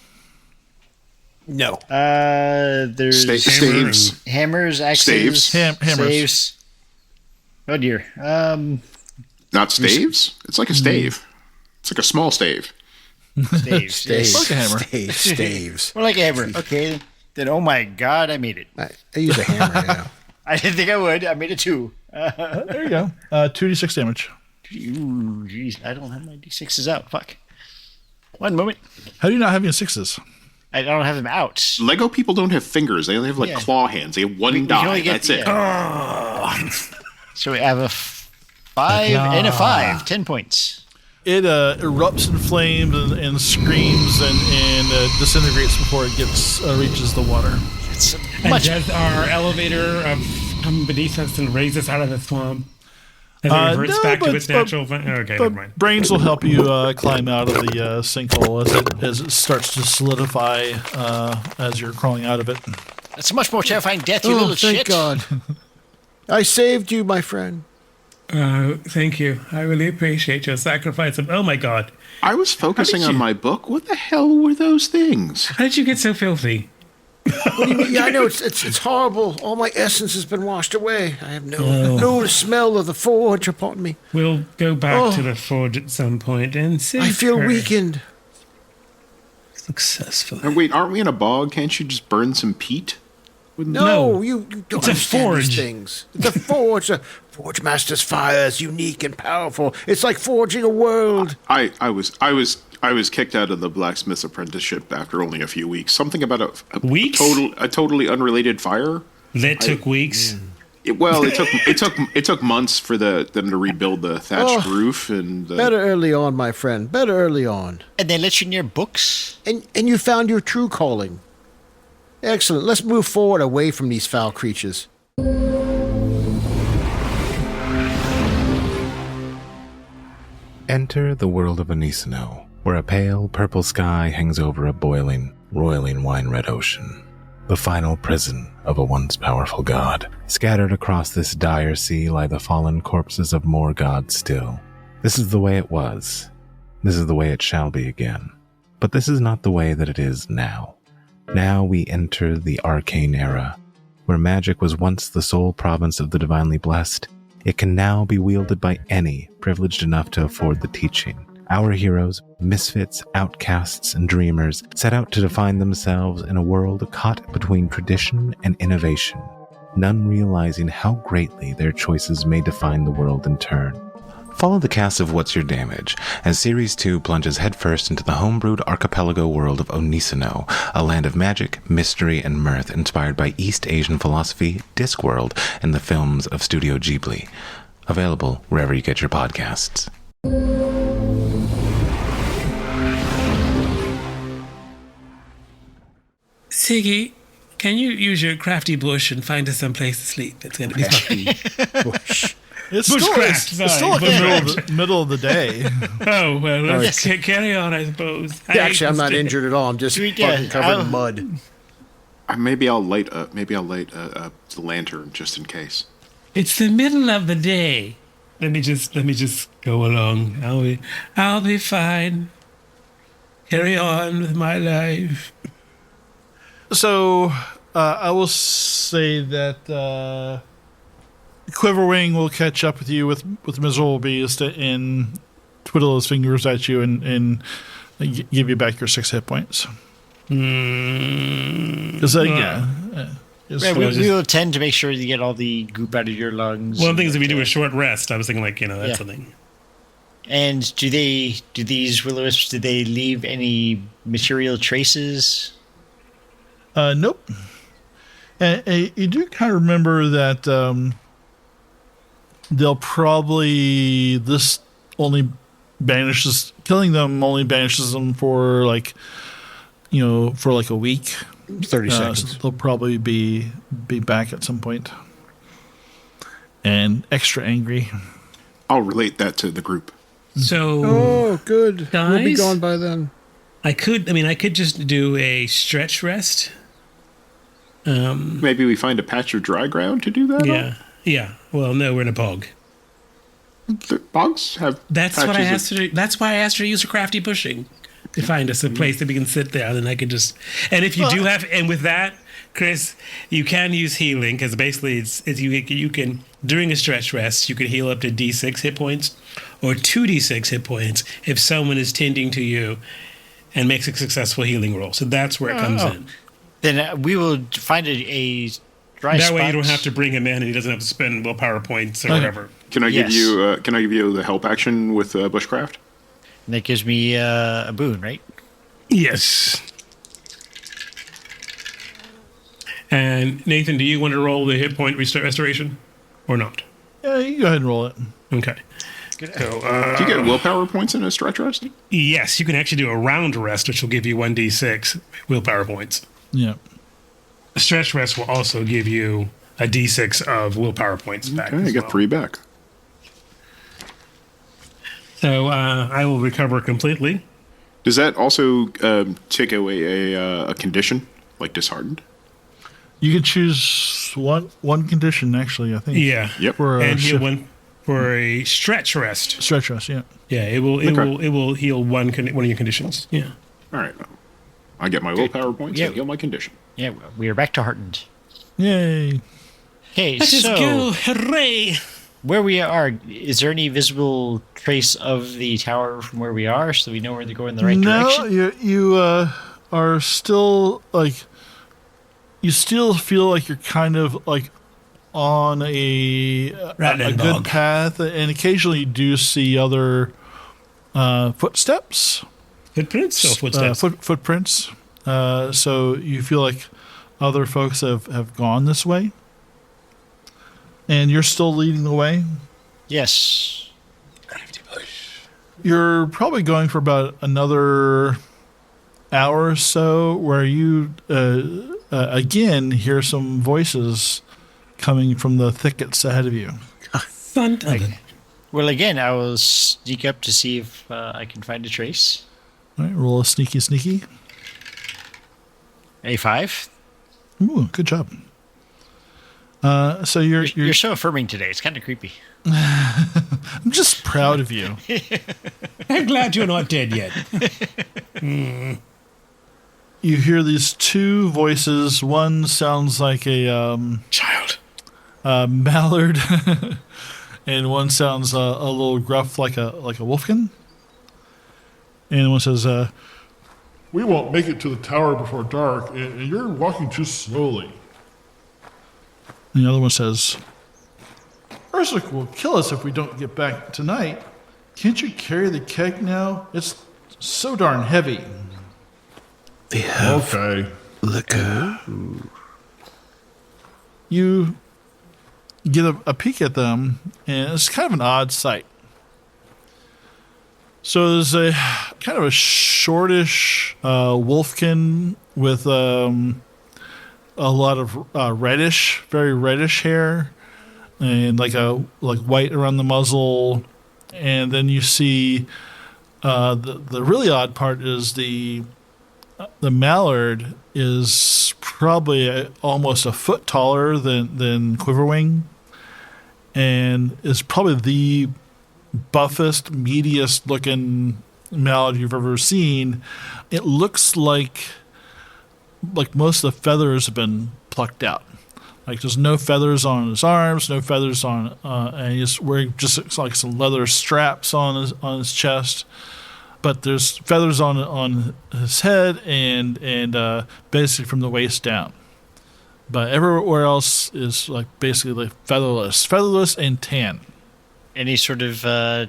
No. There's Staves. Hammers, axes, Staves. Hammers. staves. Oh dear. Not staves? It's like a stave. It's like a small stave. Staves. Staves. Like a hammer. Staves. More like a hammer. Okay. Then, oh my god, I made it. I use a hammer now. I didn't think I would. I made it 2. There you go. 2d6 damage. Ooh, jeez. I don't have my d6s out. Fuck. One moment. How do you not have any 6s? I don't have them out. Lego people don't have fingers. They only have claw hands. They have one die. That's it. So we have a 5 and a 5. 10 points. It erupts in flames and screams and disintegrates before it reaches the water. It's And much. does our elevator come beneath us and raise us out of the swamp? And it reverts no, back but- to its natural... Okay, never But mind. brains will help you climb out of the sinkhole as it starts to solidify as you're crawling out of it. It's a much more terrifying death, you little Thank shit. God. I saved you, my friend. Thank you. I really appreciate your sacrifice. Oh my god. I was focusing on my book. What the hell were those things? How did you get so filthy? What do you mean? Yeah, I know it's horrible. All my essence has been washed away. I have no smell of the forge upon me. We'll go back to the forge at some point and see. I feel weakened. Successful. And wait, aren't we in a bog? Can't you just burn some peat? No, you don't It's a understand these forge. things. The forge, the Forge Master's fire is unique and powerful. It's like forging a world. I was kicked out of the blacksmith's apprenticeship after only a few weeks. Something about a Weeks? totally unrelated fire. That took weeks. It took months for them to rebuild the thatched roof and Better early on, my friend. Better early on. And they let you near books? And you found your true calling. Excellent. Let's move forward away from these foul creatures. Enter the world of Anisino, where a pale purple sky hangs over a boiling, roiling wine-red ocean. The final prison of a once powerful god. Scattered across this dire sea lie the fallen corpses of more gods still. This is the way it was. This is the way it shall be again. But this is not the way that it is now. Now we enter the arcane era, where magic was once the sole province of the divinely blessed. It can now be wielded by any privileged enough to afford the teaching. Our heroes, misfits, outcasts, and dreamers set out to define themselves in a world caught between tradition and innovation, none realizing how greatly their choices may define the world in turn. Follow the cast of What's Your Damage as Series 2 plunges headfirst into the homebrewed archipelago world of Onisino, a land of magic, mystery, and mirth inspired by East Asian philosophy, Discworld, and the films of Studio Ghibli. Available wherever you get your podcasts. Siggy, can you use your crafty bush and find us some place to sleep? It's going to be fun. Bush. It's Bushcraft, still like the middle of the day. Oh, well, let's carry on, I suppose. Actually, I'm not injured at all. I'm just fucking covered in mud. maybe I'll light the lantern just in case. It's the middle of the day. Let me just go along. I'll be fine. Carry on with my life. So, I will say that Quiverwing will catch up with you with Miserable Beast and twiddle his fingers at you and give you back your 6 hit points. Because we will tend to make sure you get all the goop out of your lungs. One of the things if you do a short rest, I was thinking that's something. And do these will-o-wisps, do they leave any material traces? Nope. And you do kind of remember that they'll probably killing them only banishes them for a week. 30 seconds. So they'll probably be back at some point. And extra angry. I'll relate that to the group. So, good. Guys, we'll be gone by then. I could just do a stretch rest. Maybe we find a patch of dry ground to do that. Yeah. Well, no, we're in a bog. The bogs have. That's what I asked her. That's why I asked her to use her crafty pushing to find us a place that we can sit there, and then I could just. And if you do have, and with that, Chris, you can use healing because basically it's you can during a stretch rest you can heal up to D6 hit points or 2d6 hit points if someone is tending to you and makes a successful healing roll. So that's where it comes in. Then we will find a dry spot. That way you don't have to bring him in and he doesn't have to spend willpower points or whatever. Can I give you? Can I give you the help action with bushcraft? And that gives me a boon, right? Yes. And Nathan, do you want to roll the hit point restoration or not? Yeah, you go ahead and roll it. Okay. So, do you get willpower points in a stretch rest? Yes, you can actually do a round rest, which will give you 1d6 willpower points. Yeah. A stretch rest will also give you a d6 of willpower points back. Okay, I get 3 back. So I will recover completely. Does that also take away a condition, like disheartened? You can choose one condition, actually, I think. Yeah. Yep. And heal one for a stretch rest. Stretch rest, yeah. Yeah, it will heal one of your conditions. Yeah. All right. I get my willpower points and heal my condition. Yeah, we are back to heartened. Yay. Okay, Let us go. Hooray. Where we are, is there any visible trace of the tower from where we are so we know where to go in the right direction? No, you are still, you still feel like you're kind of, on a good path, and occasionally you do see other footsteps. Footprints? Footsteps. Footprints. So you feel like other folks have gone this way. And you're still leading the way? Yes. You're probably going for about another hour or so where you, again, hear some voices coming from the thickets ahead of you. Well, again, I will sneak up to see if I can find a trace. All right, roll a sneaky. A5. Ooh, good job. So you're so affirming today. It's kind of creepy. I'm just proud of you. I'm glad you're not dead yet. You hear these two voices. One sounds like a child, Mallard, and one sounds a little gruff, like a Wolfkin. And one says, "We won't make it to the tower before dark, and you're walking too slowly." And the other one says, "Ursula will kill us if we don't get back tonight. Can't you carry the keg now? It's so darn heavy." They have liquor. You get a peek at them, and it's kind of an odd sight. So there's a kind of a shortish Wolfkin with a lot of very reddish hair, and like white around the muzzle. And then you see the really odd part is the Mallard is probably almost a foot taller than Quiverwing, and is probably the buffest, meatiest looking Mallard you've ever seen. It looks like most of the feathers have been plucked out. Like there's no feathers on his arms, no feathers on, and he's wearing just like some leather straps on his chest. But there's feathers on his head and basically from the waist down. But everywhere else is like basically like featherless and tan. Any sort of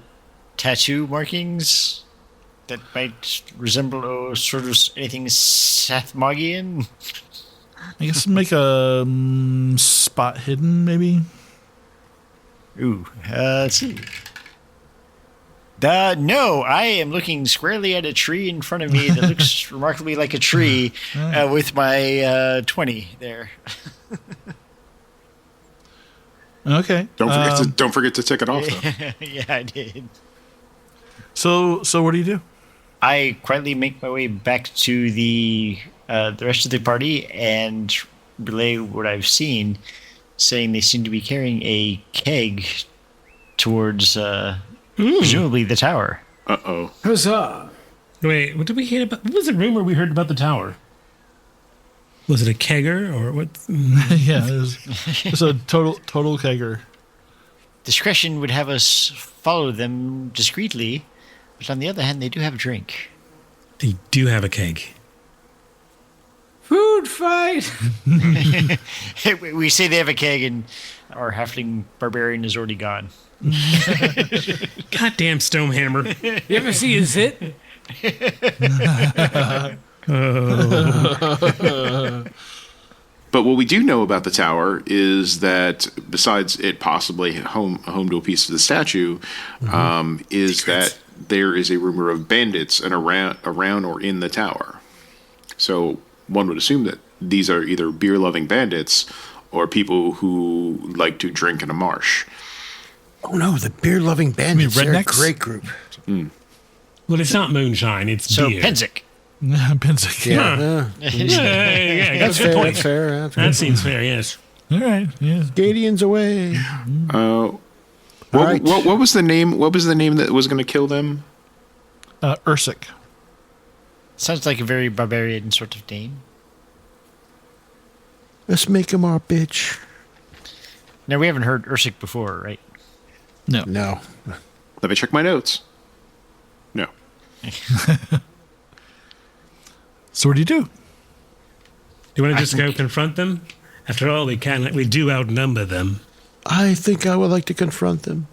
tattoo markings that might resemble sort of anything Sathmagian? I guess make a spot hidden, maybe. Ooh, let's see. No, I am looking squarely at a tree in front of me that looks remarkably like a tree with my 20 there. Okay. Don't forget to tick it off, though. Yeah, I did. So what do you do? I quietly make my way back to the rest of the party and relay what I've seen, saying they seem to be carrying a keg towards presumably the tower. Uh-oh. Huzzah! Wait, what did we hear about? What was the rumor we heard about the tower? Was it a kegger or what? Yeah, it's a total kegger. Discretion would have us follow them discreetly, but on the other hand, they do have a drink. They do have a keg. Food fight! We say they have a keg, and our halfling barbarian is already gone. Goddamn Stonehammer. You ever see a zit? But what we do know about the tower is that besides it possibly home to a piece of the statue, is that there is a rumor of bandits around or in the tower. So one would assume that these are either beer-loving bandits or people who like to drink in a marsh. Oh no, the beer-loving bandits. They're a rednecks? great group. Well, it's not moonshine, it's beer. Pensick. Pensick. Yeah. Yeah, That's good fair. point. That's fair. That seems fair, yes. All right. Yeah. Gadians away. What was the name? What was the name that was going to kill them? Ursik. Sounds like a very barbarian sort of name. Let's make him our bitch. Now, we haven't heard Ursik before, right? No. Let me check my notes. No. So what do you do? Do you want to just go confront them? After all, we do outnumber them. I think I would like to confront them.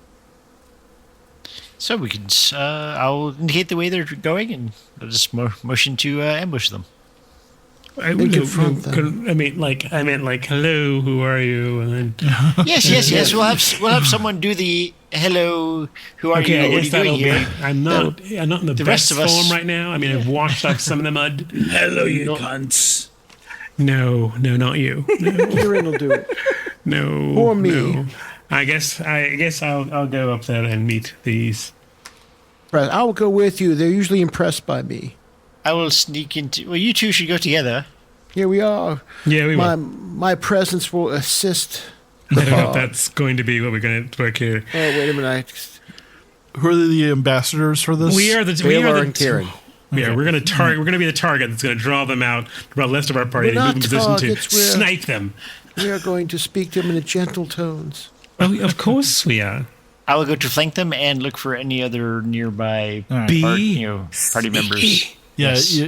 So we can, I'll indicate the way they're going, and I'll just motion to ambush them. I meant like, hello, who are you? And then Yes. We'll have someone do the hello, who are you? I What are guess you doing here? I'm not in the rest best of us- form right now. I mean, I've washed off some of the mud. Hello, you cunts. No, not you. No, Karyn will do it. no, Or me. No. I guess I'll go up there and meet these. Right, I will go with you. They're usually impressed by me. I will sneak into. Well, you two should go together. Here we are. Yeah, we will. My presence will assist. I don't know if that's going to be what we're going to work here. Oh, wait a minute. Who are the ambassadors for this? We are the Balor and Karyn. Yeah, we're going to target. We're going to be the target that's going to draw them out, draw the rest of our party We're to not move in position to targets, we're- snipe them. We are going to speak to them in gentle tones. Oh, of course we are. I will go to flank them and look for any other nearby All right. party members. Yeah, Yes.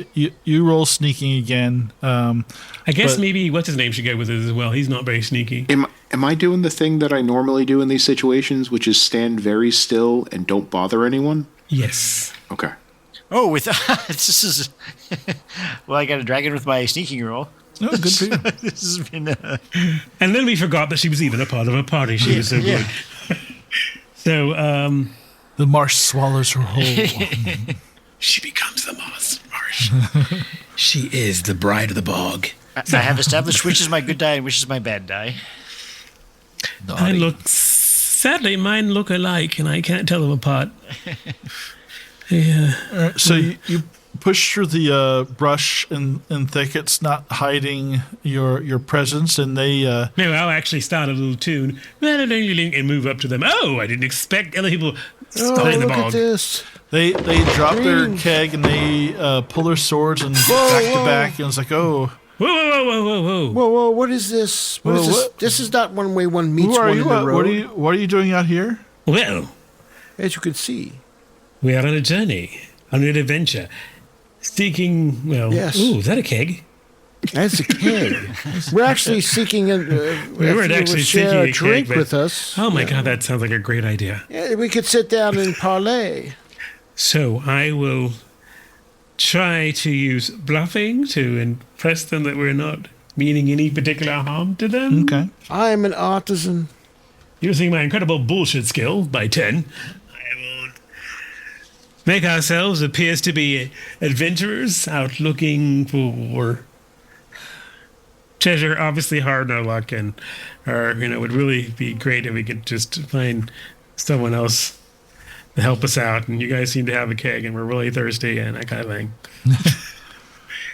you roll sneaking again. I guess maybe what's his name should go with it as well. He's not very sneaky. Am I doing the thing that I normally do in these situations, which is stand very still and don't bother anyone? Yes. Okay. Oh, with this is. Well, I got a dragon with my sneaking roll. Oh, good for you. This has been. And then we forgot that she was even a part of a party. She was so good. So, The marsh swallows her whole. She becomes the marsh. She is the bride of the bog. I have established which is my good die and which is my bad die. Sadly, mine look alike, and I can't tell them apart. Yeah. All right, so you push through the brush and thickets, not hiding your presence, and they. No, I'll actually start a little tune and move up to them. Oh, I didn't expect other people behind the look bog. at this. They drop their keg and they pull their swords and back to back, and it's like, oh, Whoa. Whoa, what is this? What is this? This is not one way one meets one in the road. What are you doing out here? Well, as you can see, we are on a journey, on an adventure, seeking, yes. Ooh, is that a keg? That's a keg. We're actually seeking a drink with us. Oh my God, that sounds like a great idea. Yeah, we could sit down and parlay. So I will try to use bluffing to impress them that we're not meaning any particular harm to them. Okay. I am an artisan. Using my incredible bullshit skill by 10, I will make ourselves appear to be adventurers out looking for treasure. Obviously hard no luck, and it would really be great if we could just find someone else to help us out. And you guys seem to have a keg, and we're really thirsty and that kind of thing.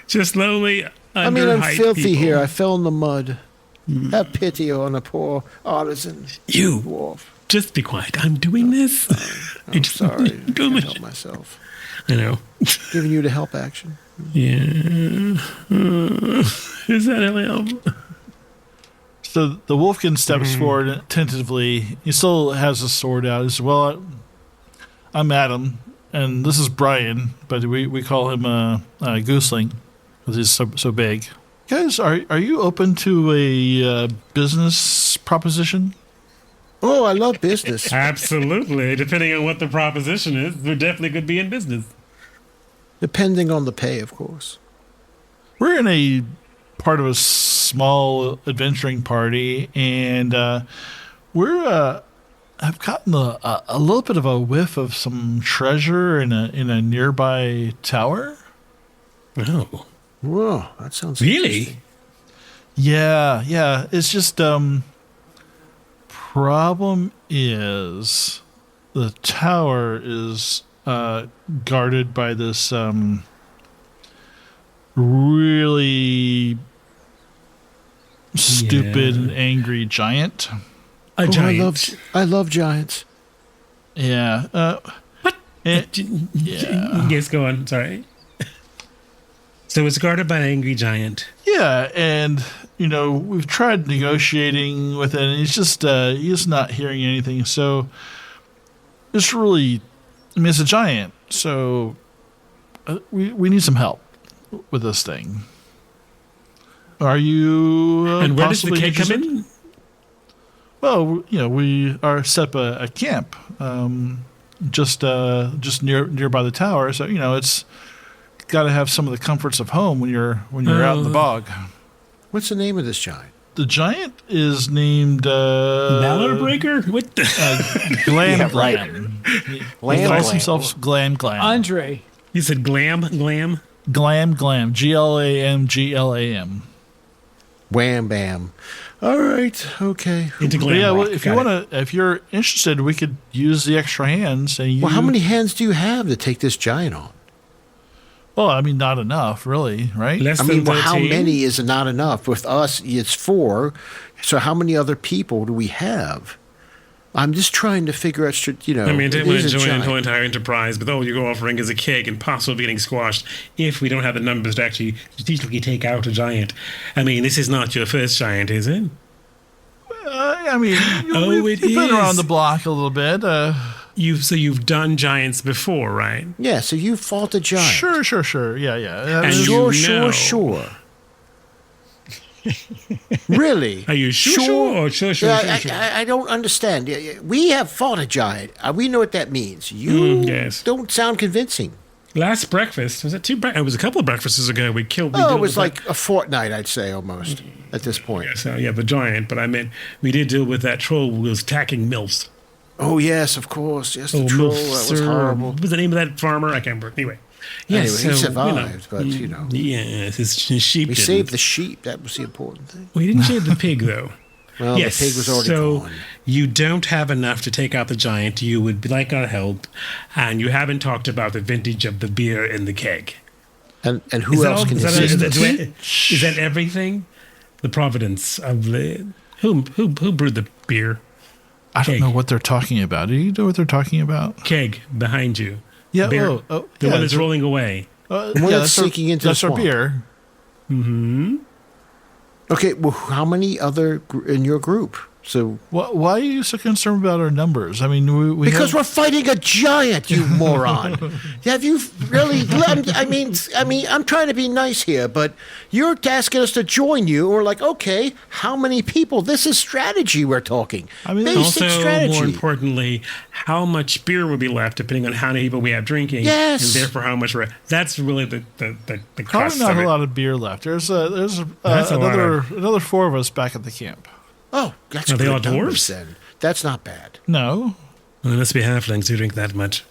Just lonely. I'm filthy people. Here. I fell in the mud. Have pity on a poor artisan. You dwarf. Just be quiet. I'm doing this. I'm sorry. I can't help myself. I know. Giving you the help action. Yeah. Is that help? So the Wolfkin steps forward tentatively. He still has his sword out. He says, well, I'm Adam, and this is Brian, but we call him Gooseling because he's so big. Guys, are you open to a business proposition? Oh, I love business. Absolutely. Depending on what the proposition is, we definitely could be in business. Depending on the pay, of course. We're in a part of a small adventuring party, and we're have gotten a little bit of a whiff of some treasure in a nearby tower. Oh. Whoa, that sounds really? Yeah. It's just problem is the tower is guarded by this really stupid and angry giant. A giant. I love giants. Yeah. What? Yes, go on. Sorry. So it's guarded by an angry giant. Yeah, and we've tried negotiating with it, and he's not hearing anything. So it's really, it's a giant. So we need some help with this thing. Are you? And where does the keg come in? Well, we are set up a camp, just nearby the tower. So it's got to have some of the comforts of home when you're out in the bog. What's the name of this giant? The giant is named Mallard Breaker. What the Glam Glam. He calls himself Glam Glam. Andre, you said Glam. Glam. GLAM. Wham bam. All right. Okay. Into Glam. Yeah. Well, if you're interested, we could use the extra hands. And how many hands do you have to take this giant on? Well, I mean, not enough, really, right? How many is not enough? With us, it's 4. So how many other people do we have? I'm just trying to figure out, I didn't want to join the whole entire enterprise, but all you're offering is a keg and possibly getting squashed if we don't have the numbers to actually strategically take out a giant. This is not your first giant, is it? We've been around the block a little bit. You've done giants before, right? Yeah, so you fought a giant. Sure. Yeah. And Sure. Really? Are you sure? Sure. I don't understand. We have fought a giant. We know what that means. You don't sound convincing. Last breakfast, was it it was a couple of breakfasts ago we killed. It was like a fortnight, I'd say, almost, at this point. The giant, but I meant we did deal with that troll who was attacking MILFs. Oh, yes, of course. Yes, the troll, that was horrible. What was the name of that farmer? I can't remember. Anyway. Yes, he survived, but. Yes, his sheep We saved the sheep. That was the important thing. We didn't save the pig, though. Well, the pig was already gone. You don't have enough to take out the giant. You would like our help, and you haven't talked about the vintage of the beer in the keg. And who else can assist us? Is that everything? The providence of the... Who brewed the beer? I don't know what they're talking about. Do you know what they're talking about? Keg behind you. Yeah, the one that's rolling away. The one that's sinking into the swamp. That's our beer. Mm-hmm. Okay, well, how many other in your group? So why are you so concerned about our numbers? I mean, because we're fighting a giant, you moron. Have you really? I mean, I'm trying to be nice here, but you're asking us to join you. We're like, okay, how many people? This is strategy we're talking. I mean, basic also, strategy. more importantly, how much beer will be left depending on how many people we have drinking. Yes. And therefore how much that's really the probably cost not of a it. lot of beer left. There's another 4 of us back at the camp. Oh, that's Are they all good numbers, dwarves? then. That's not bad. No. Well, there must be halflings who drink that much.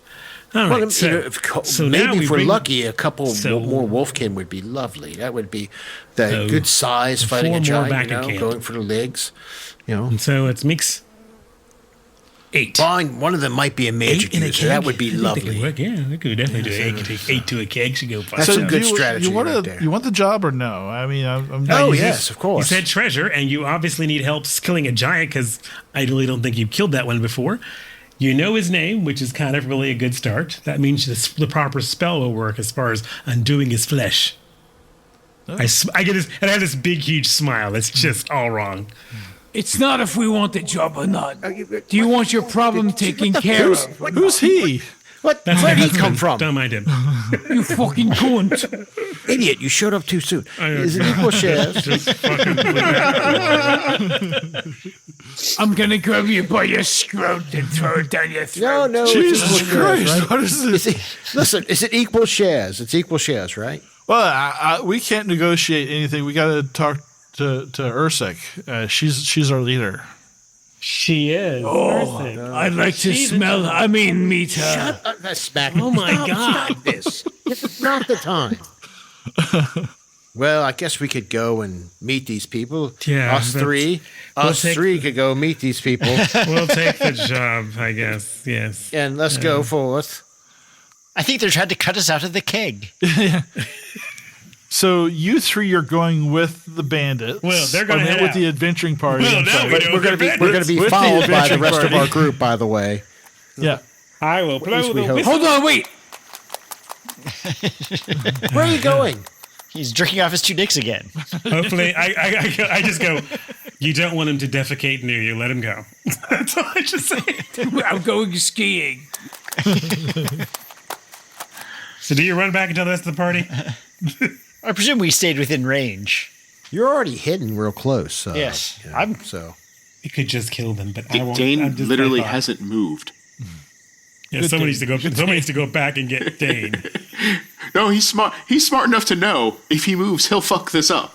All Well, right. So now maybe we if we're bring- lucky, a couple So- more Wolfkin would be lovely. That would be the So, good size fighting 4 a more giant, back you in know, camp. going for the legs. You know, And so it's mix 8. fine. One of them might be a magic 8 in a user. keg? That would be I think they could lovely. work, yeah, we could definitely do 8. Take 8 to a keg. Should go. That's some good strategy You want right there. You want the job or no? I mean, I'm Oh, you yes, of course. You said treasure, and you obviously need help killing a giant because I really don't think you've killed that one before. You know his name, which is kind of really a good start. That means the proper spell will work as far as undoing his flesh. I get this, and I have this big, huge smile. It's just all wrong. It's not if we want the job or not. Do you want your problem taken care of? Who's he? Where'd he come from? Don't mind him. You fucking cunt. Idiot, you showed up too soon. Is it equal shares? Just fucking I'm gonna grab you by your scrote and throw it down your throat. No, Jesus it's equal shares, Christ! right? What is this? Listen, is it equal shares? It's equal shares, right? Well, we can't negotiate anything. We got to talk to Ursik. She's our leader. She is. Oh, I'd like to meet her. Shut up, that's smack. Oh my Stop, God. Stop this. This is not the time. Well, I guess we could go and meet these people. Yeah, Us three could go meet these people. We'll take the job, I guess. Yes. And let's go forth. I think they're trying to cut us out of the keg. So you 3 are going with the bandits. Well, they're gonna I mean, head with out. the adventuring party. Well, I'm now sorry. we But know we're going to be With the followed by the adventuring rest of party. our group, by the way. Yeah. I will blow least we the hope. whistle. Hold on, wait. Where are you going? He's drinking off his 2 dicks again. Hopefully, I just go, you don't want him to defecate near you. Let him go. That's all I just say. I'm going skiing. So do you run back and tell the rest of the party? I presume we stayed within range. You're already hidden real close. Yes. So. You could just kill them, but I won't. Dane I'm just literally my thought. hasn't moved. Yeah, someone needs to go. Someone needs to go back and get Dane. No, he's smart. He's smart enough to know if he moves, he'll fuck this up.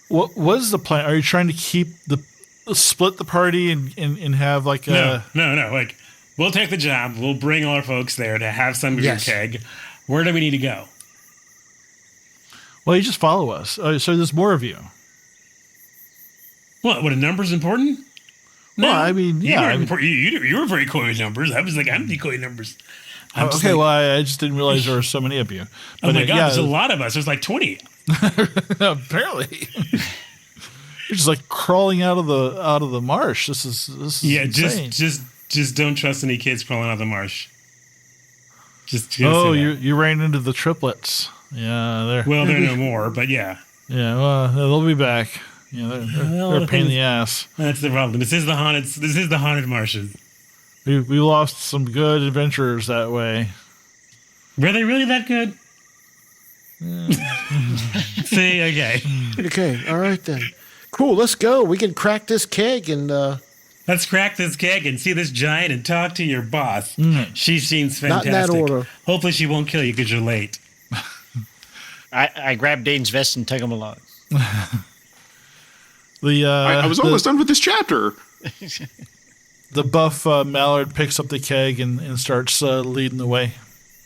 What is the plan? Are you trying to split the party and have like a No. Like, we'll take the job. We'll bring all our folks there to have some of Yes. your keg. Where do we need to go? Well, you just follow us. So there's more of you. What? What? A number's important? Well, I mean, You yeah. were, I mean, you were very coy with numbers. I was like, I'm coy with numbers. I'm just okay, like, well, I just didn't realize there were so many of you. oh my God, yeah, there's a lot of us. There's like 20. apparently. You're just like crawling out of the marsh. This is Yeah, insane. just don't trust any kids crawling out of the marsh. Just Oh, say you that. you ran into the triplets. Yeah, they're Well, they're no more, but yeah, yeah. Well, they'll be back. Yeah, they're a pain in the ass. that's the problem. This is the haunted marshes. We lost some good adventurers that way. Were they really that good? See, okay. Okay, all right then. Cool, let's go. We can crack this keg and Let's crack this keg and see this giant and talk to your boss. She seems Not in that fantastic. order. Hopefully she won't kill you because you're late. I grab Dane's vest and tug him along. I was almost done with this chapter. The buff Mallard picks up the keg and starts leading the way.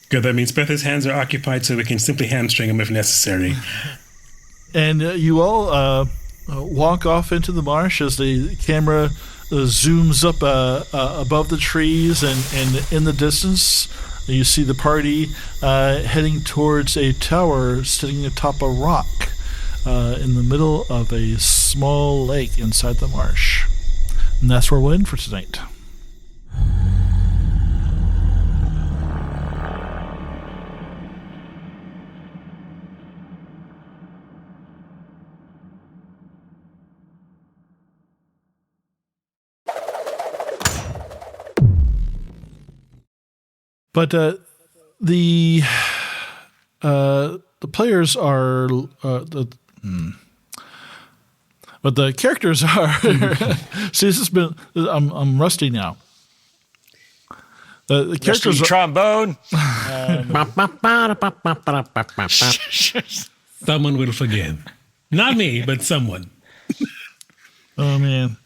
Good, that means both his hands are occupied so we can simply hamstring him if necessary. And you all walk off into the marsh as the camera zooms up above the trees, and in the distance you see the party heading towards a tower sitting atop a rock in the middle of a small lake inside the marsh. And that's where we'll end for tonight. But the players are but the characters are. See, this has been. I'm rusty now. The characters Rusty trombone. Someone will forgive. Not me, but someone. Oh man.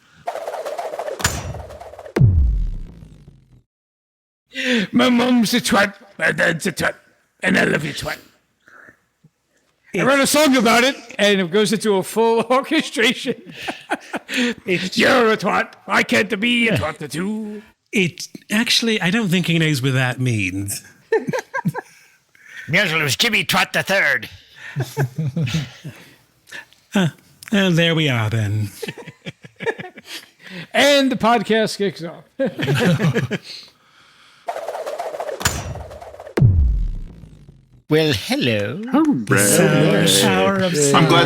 My mum's a twat, my dad's a twat, and I love you, twat. I wrote a song about it, and it goes into a full orchestration. You're a twat. I can't be a twat too. It actually, I don't think he knows what that means. It was Jimmy Twat the Third. And there we are then. And the podcast kicks off. Well, hello. I'm glad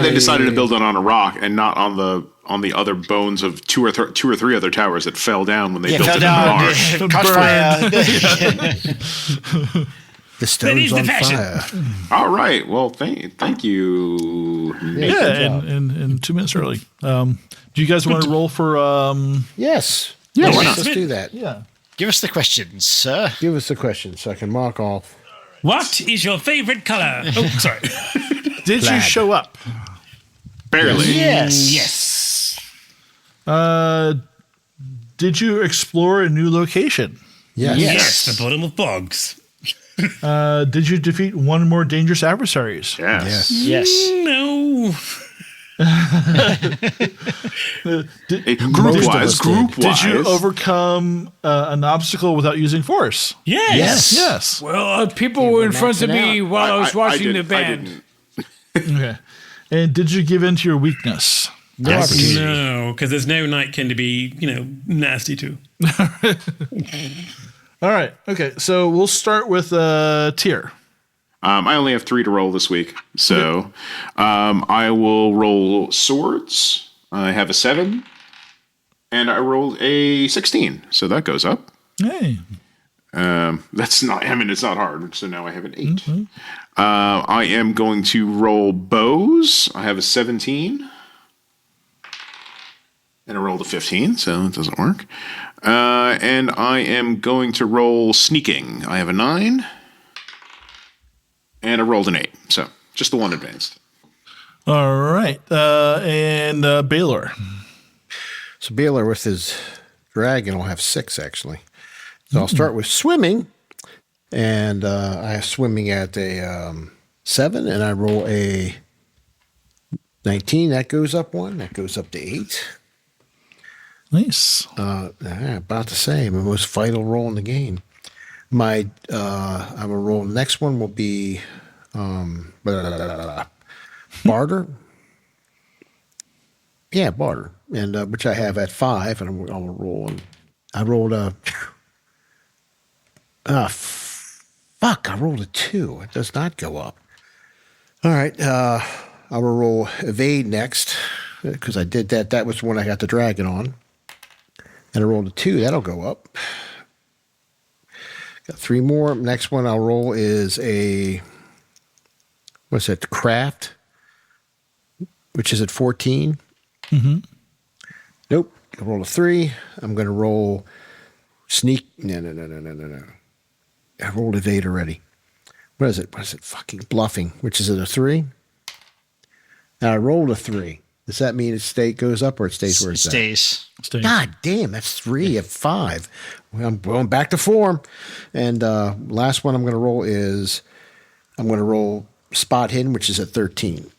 they decided to build it on a rock and not on the other bones of two or three other towers that fell down when they built it in Marsh. Caught fire. The stone's on fire. All right. Well, thank you. Yeah, and 2 minutes early. Do you guys want to roll for? Yes. Yeah, why Let's not? do that. Yeah. Give us the questions, sir. Give us the question so I can mark off. What is your favorite color? Oh, sorry. Did you show up? Barely. Yes. Did you explore a new location? Yes, the bottom of bogs. Did you defeat one or more dangerous adversaries? Yes. No. Group-wise. Did you overcome an obstacle without using force? Yes. Well, people were in front of me while I was watching the band. Okay. And did you give in to your weakness? No, because there's no nightkin to be, nasty too. All right. Okay. So we'll start with Tyr. I only have 3 to roll this week, so I will roll swords. I have a 7, and I rolled a 16, so that goes up. Hey. That's not. I mean, it's not hard. So now I have an 8. Mm-hmm. I am going to roll bows. I have a 17, and I rolled a 15, so it doesn't work. And I am going to roll sneaking. I have a 9. And I rolled an 8, so just the one advanced. All right. And Balor. So Balor with his dragon will have 6, actually. So I'll start with swimming. And I have swimming at a 7, and I roll a 19. That goes up 1. That goes up to 8. Nice. About to say, my most vital role in the game. My I'm gonna roll. Next one will be barter. Yeah, barter, and which I have at 5, and I'll roll. And I rolled a. Fuck! I rolled a 2. It does not go up. All right. I will roll evade next because I did that. That was the one I got the dragon on, and I rolled a 2. That'll go up. Got 3 more. Next one I'll roll is what's that? Craft, which is at 14. Mm-hmm. Nope. I roll a 3. I'm going to roll sneak. No. I rolled evade already. What is it? Fucking bluffing, which is at a 3. Now I rolled a 3. Does that mean it goes up or it stays where it's at? Stays. God damn, that's 3 of 5. Well, I'm going back to form. And last one I'm going to roll is I'm going to roll spot hidden, which is at 13.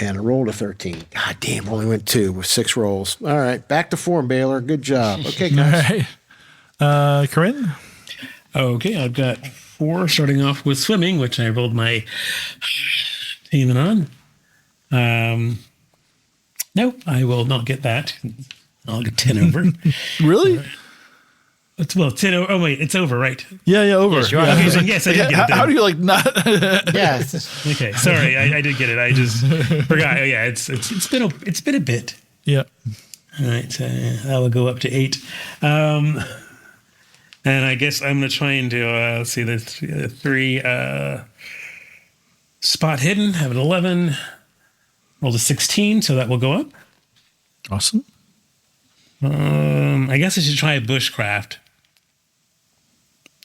And I rolled a 13. God damn, only went 2 with 6 rolls. All right, back to form, Balor. Good job. Okay, guys. All right. Karyn? Okay, I've got 4 starting off with swimming, which I rolled my demon on. Nope, I will not get that. I'll get 10 over. Really? It's 10 over. Oh, wait, it's over, right? Yeah, over. Yes, yes, I did get it. How do you not? Yeah. Okay, sorry, I did get it. I just forgot. Oh, yeah, it's been a bit. Yeah. All right, I will go up to 8. And I guess I'm going to try and do, let's see, the three spot hidden. Have an 11. Rolled a 16, so that will go up. Awesome. I guess I should try a bushcraft.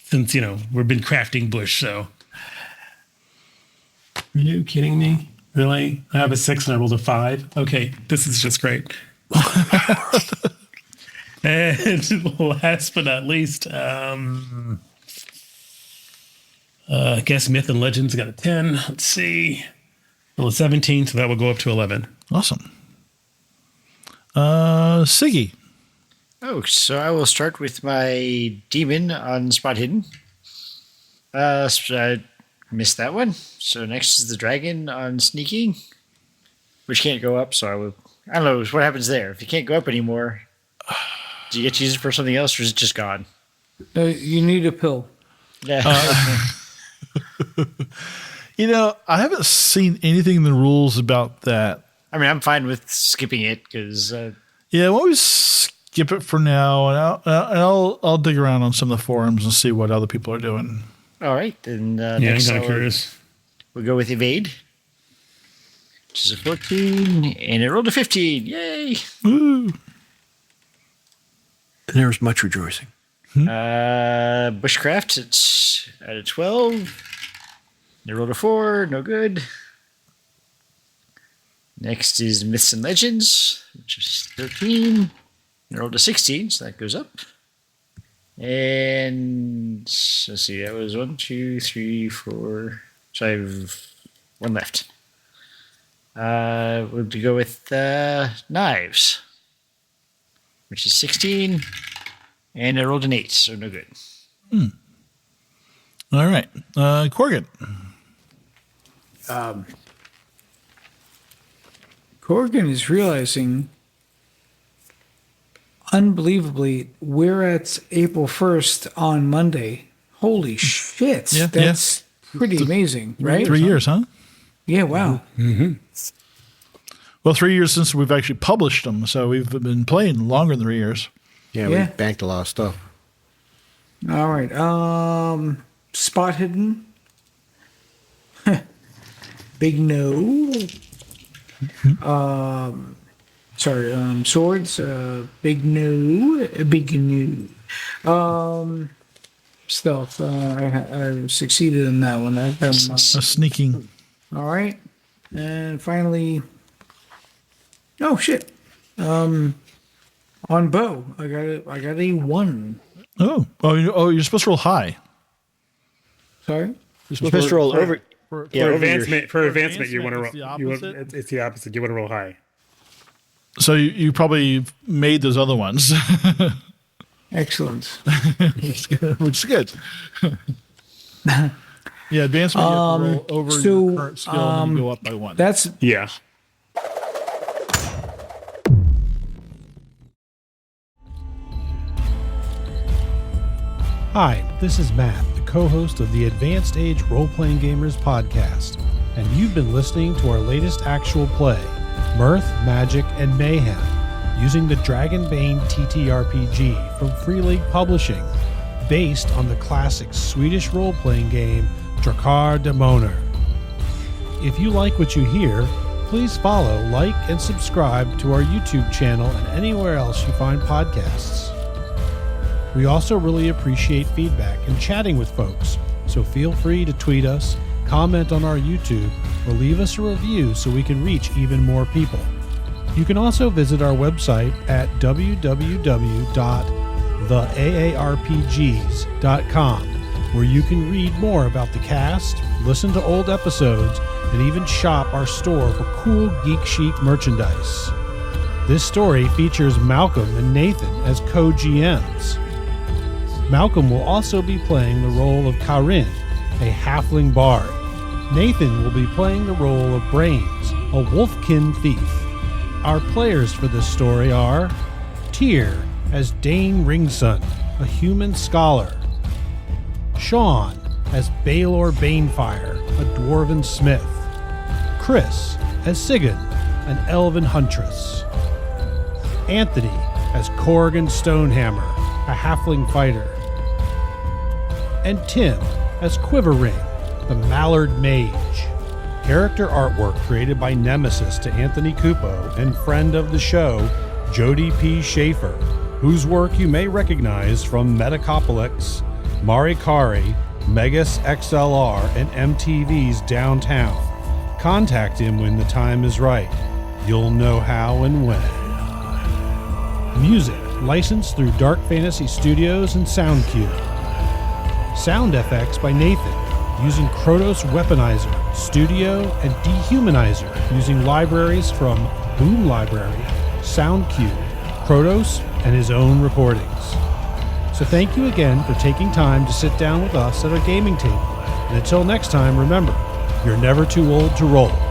Since, we've been crafting bush, so. Are you kidding me? Really? I have a 6 and I rolled a 5. Okay, this is just great. And last but not least, I guess Myth and Legends got a 10. Let's see. Roll a 17, so that will go up to 11. Awesome. Siggy. Oh, so I will start with my demon on spot hidden. I missed that one. So next is the dragon on sneaking, which can't go up. So I don't know what happens there. If you can't go up anymore, do you get to use it for something else, or is it just gone? You need a pill. Yeah. I haven't seen anything in the rules about that. I mean, I'm fine with skipping it because. Yeah, we'll always skip it for now, and I'll dig around on some of the forums and see what other people are doing. All right, then. Next, I'm kind of curious. We'll go with evade, which is a 14, and it rolled a 15. Yay! Woo! And there was much rejoicing. Bushcraft, it's at a 12. They rolled a 4, no good. Next is Myths and Legends, which is 13. They rolled a 16, so that goes up. And let's see, that was 1, 2, 3, 4. So I have one left. We'll go with Knives, which is 16. And I rolled an 8, so no good. All right. Korgan. Korgan is realizing, unbelievably, we're at April 1st on Monday. Holy shit. Yeah, That's pretty amazing, right? 3 years, huh? Yeah, wow. Mm-hmm. Well, 3 years since we've actually published them, so we've been playing longer than 3 years. Yeah, Yeah. we banked a lot of stuff. All right. Spot hidden. Big no. Swords. Big no. Big no. Stealth. I succeeded in that one. I got Sneaking. All right. And finally. Oh shit. On bow, I got a 1. You're supposed to roll high. Sorry. You're supposed to roll over. For advancement, you want to roll. It's the opposite. You want to roll high. So you probably made those other ones. Excellent. Which is good. Yeah, advancement you have to roll over your current skill and you go up by 1. That's yeah. Hi, this is Matt, the co-host of the Advanced Age Role-Playing Gamers podcast, and you've been listening to our latest actual play, Mirth, Magic, and Mayhem, using the Dragonbane TTRPG from Free League Publishing, based on the classic Swedish role-playing game Drakar Demoner. If you like what you hear, please follow, like, and subscribe to our YouTube channel and anywhere else you find podcasts. We also really appreciate feedback and chatting with folks, so feel free to tweet us, comment on our YouTube, or leave us a review so we can reach even more people. You can also visit our website at www.theaarpgs.com, where you can read more about the cast, listen to old episodes, and even shop our store for cool geek chic merchandise. This story features Malcolm and Nathan as co-GMs. Malcolm will also be playing the role of Karyn, a halfling bard. Nathan will be playing the role of Brains, a Wolfkin thief. Our players for this story are Tyr as Dane Ringson, a human scholar. Sean as Balor Banefire, a dwarven smith. Chris as Sigyn, an elven huntress. Anthony as Korgan Stonehammer, a halfling fighter. and Tim as Quiverwing, the Mallard Mage. Character artwork created by Nemesis to Anthony Cupo and friend of the show, Jody P. Schaefer, whose work you may recognize from Metacopolis, Marikari, Megas XLR, and MTV's Downtown. Contact him when the time is right. You'll know how and when. Music licensed through Dark Fantasy Studios and SoundCube. Sound effects by Nathan, using Krotos Weaponizer, Studio, and Dehumanizer, using libraries from Boom Library, SoundCube, Krotos, and his own recordings. So thank you again for taking time to sit down with us at our gaming table. And until next time, remember, you're never too old to roll.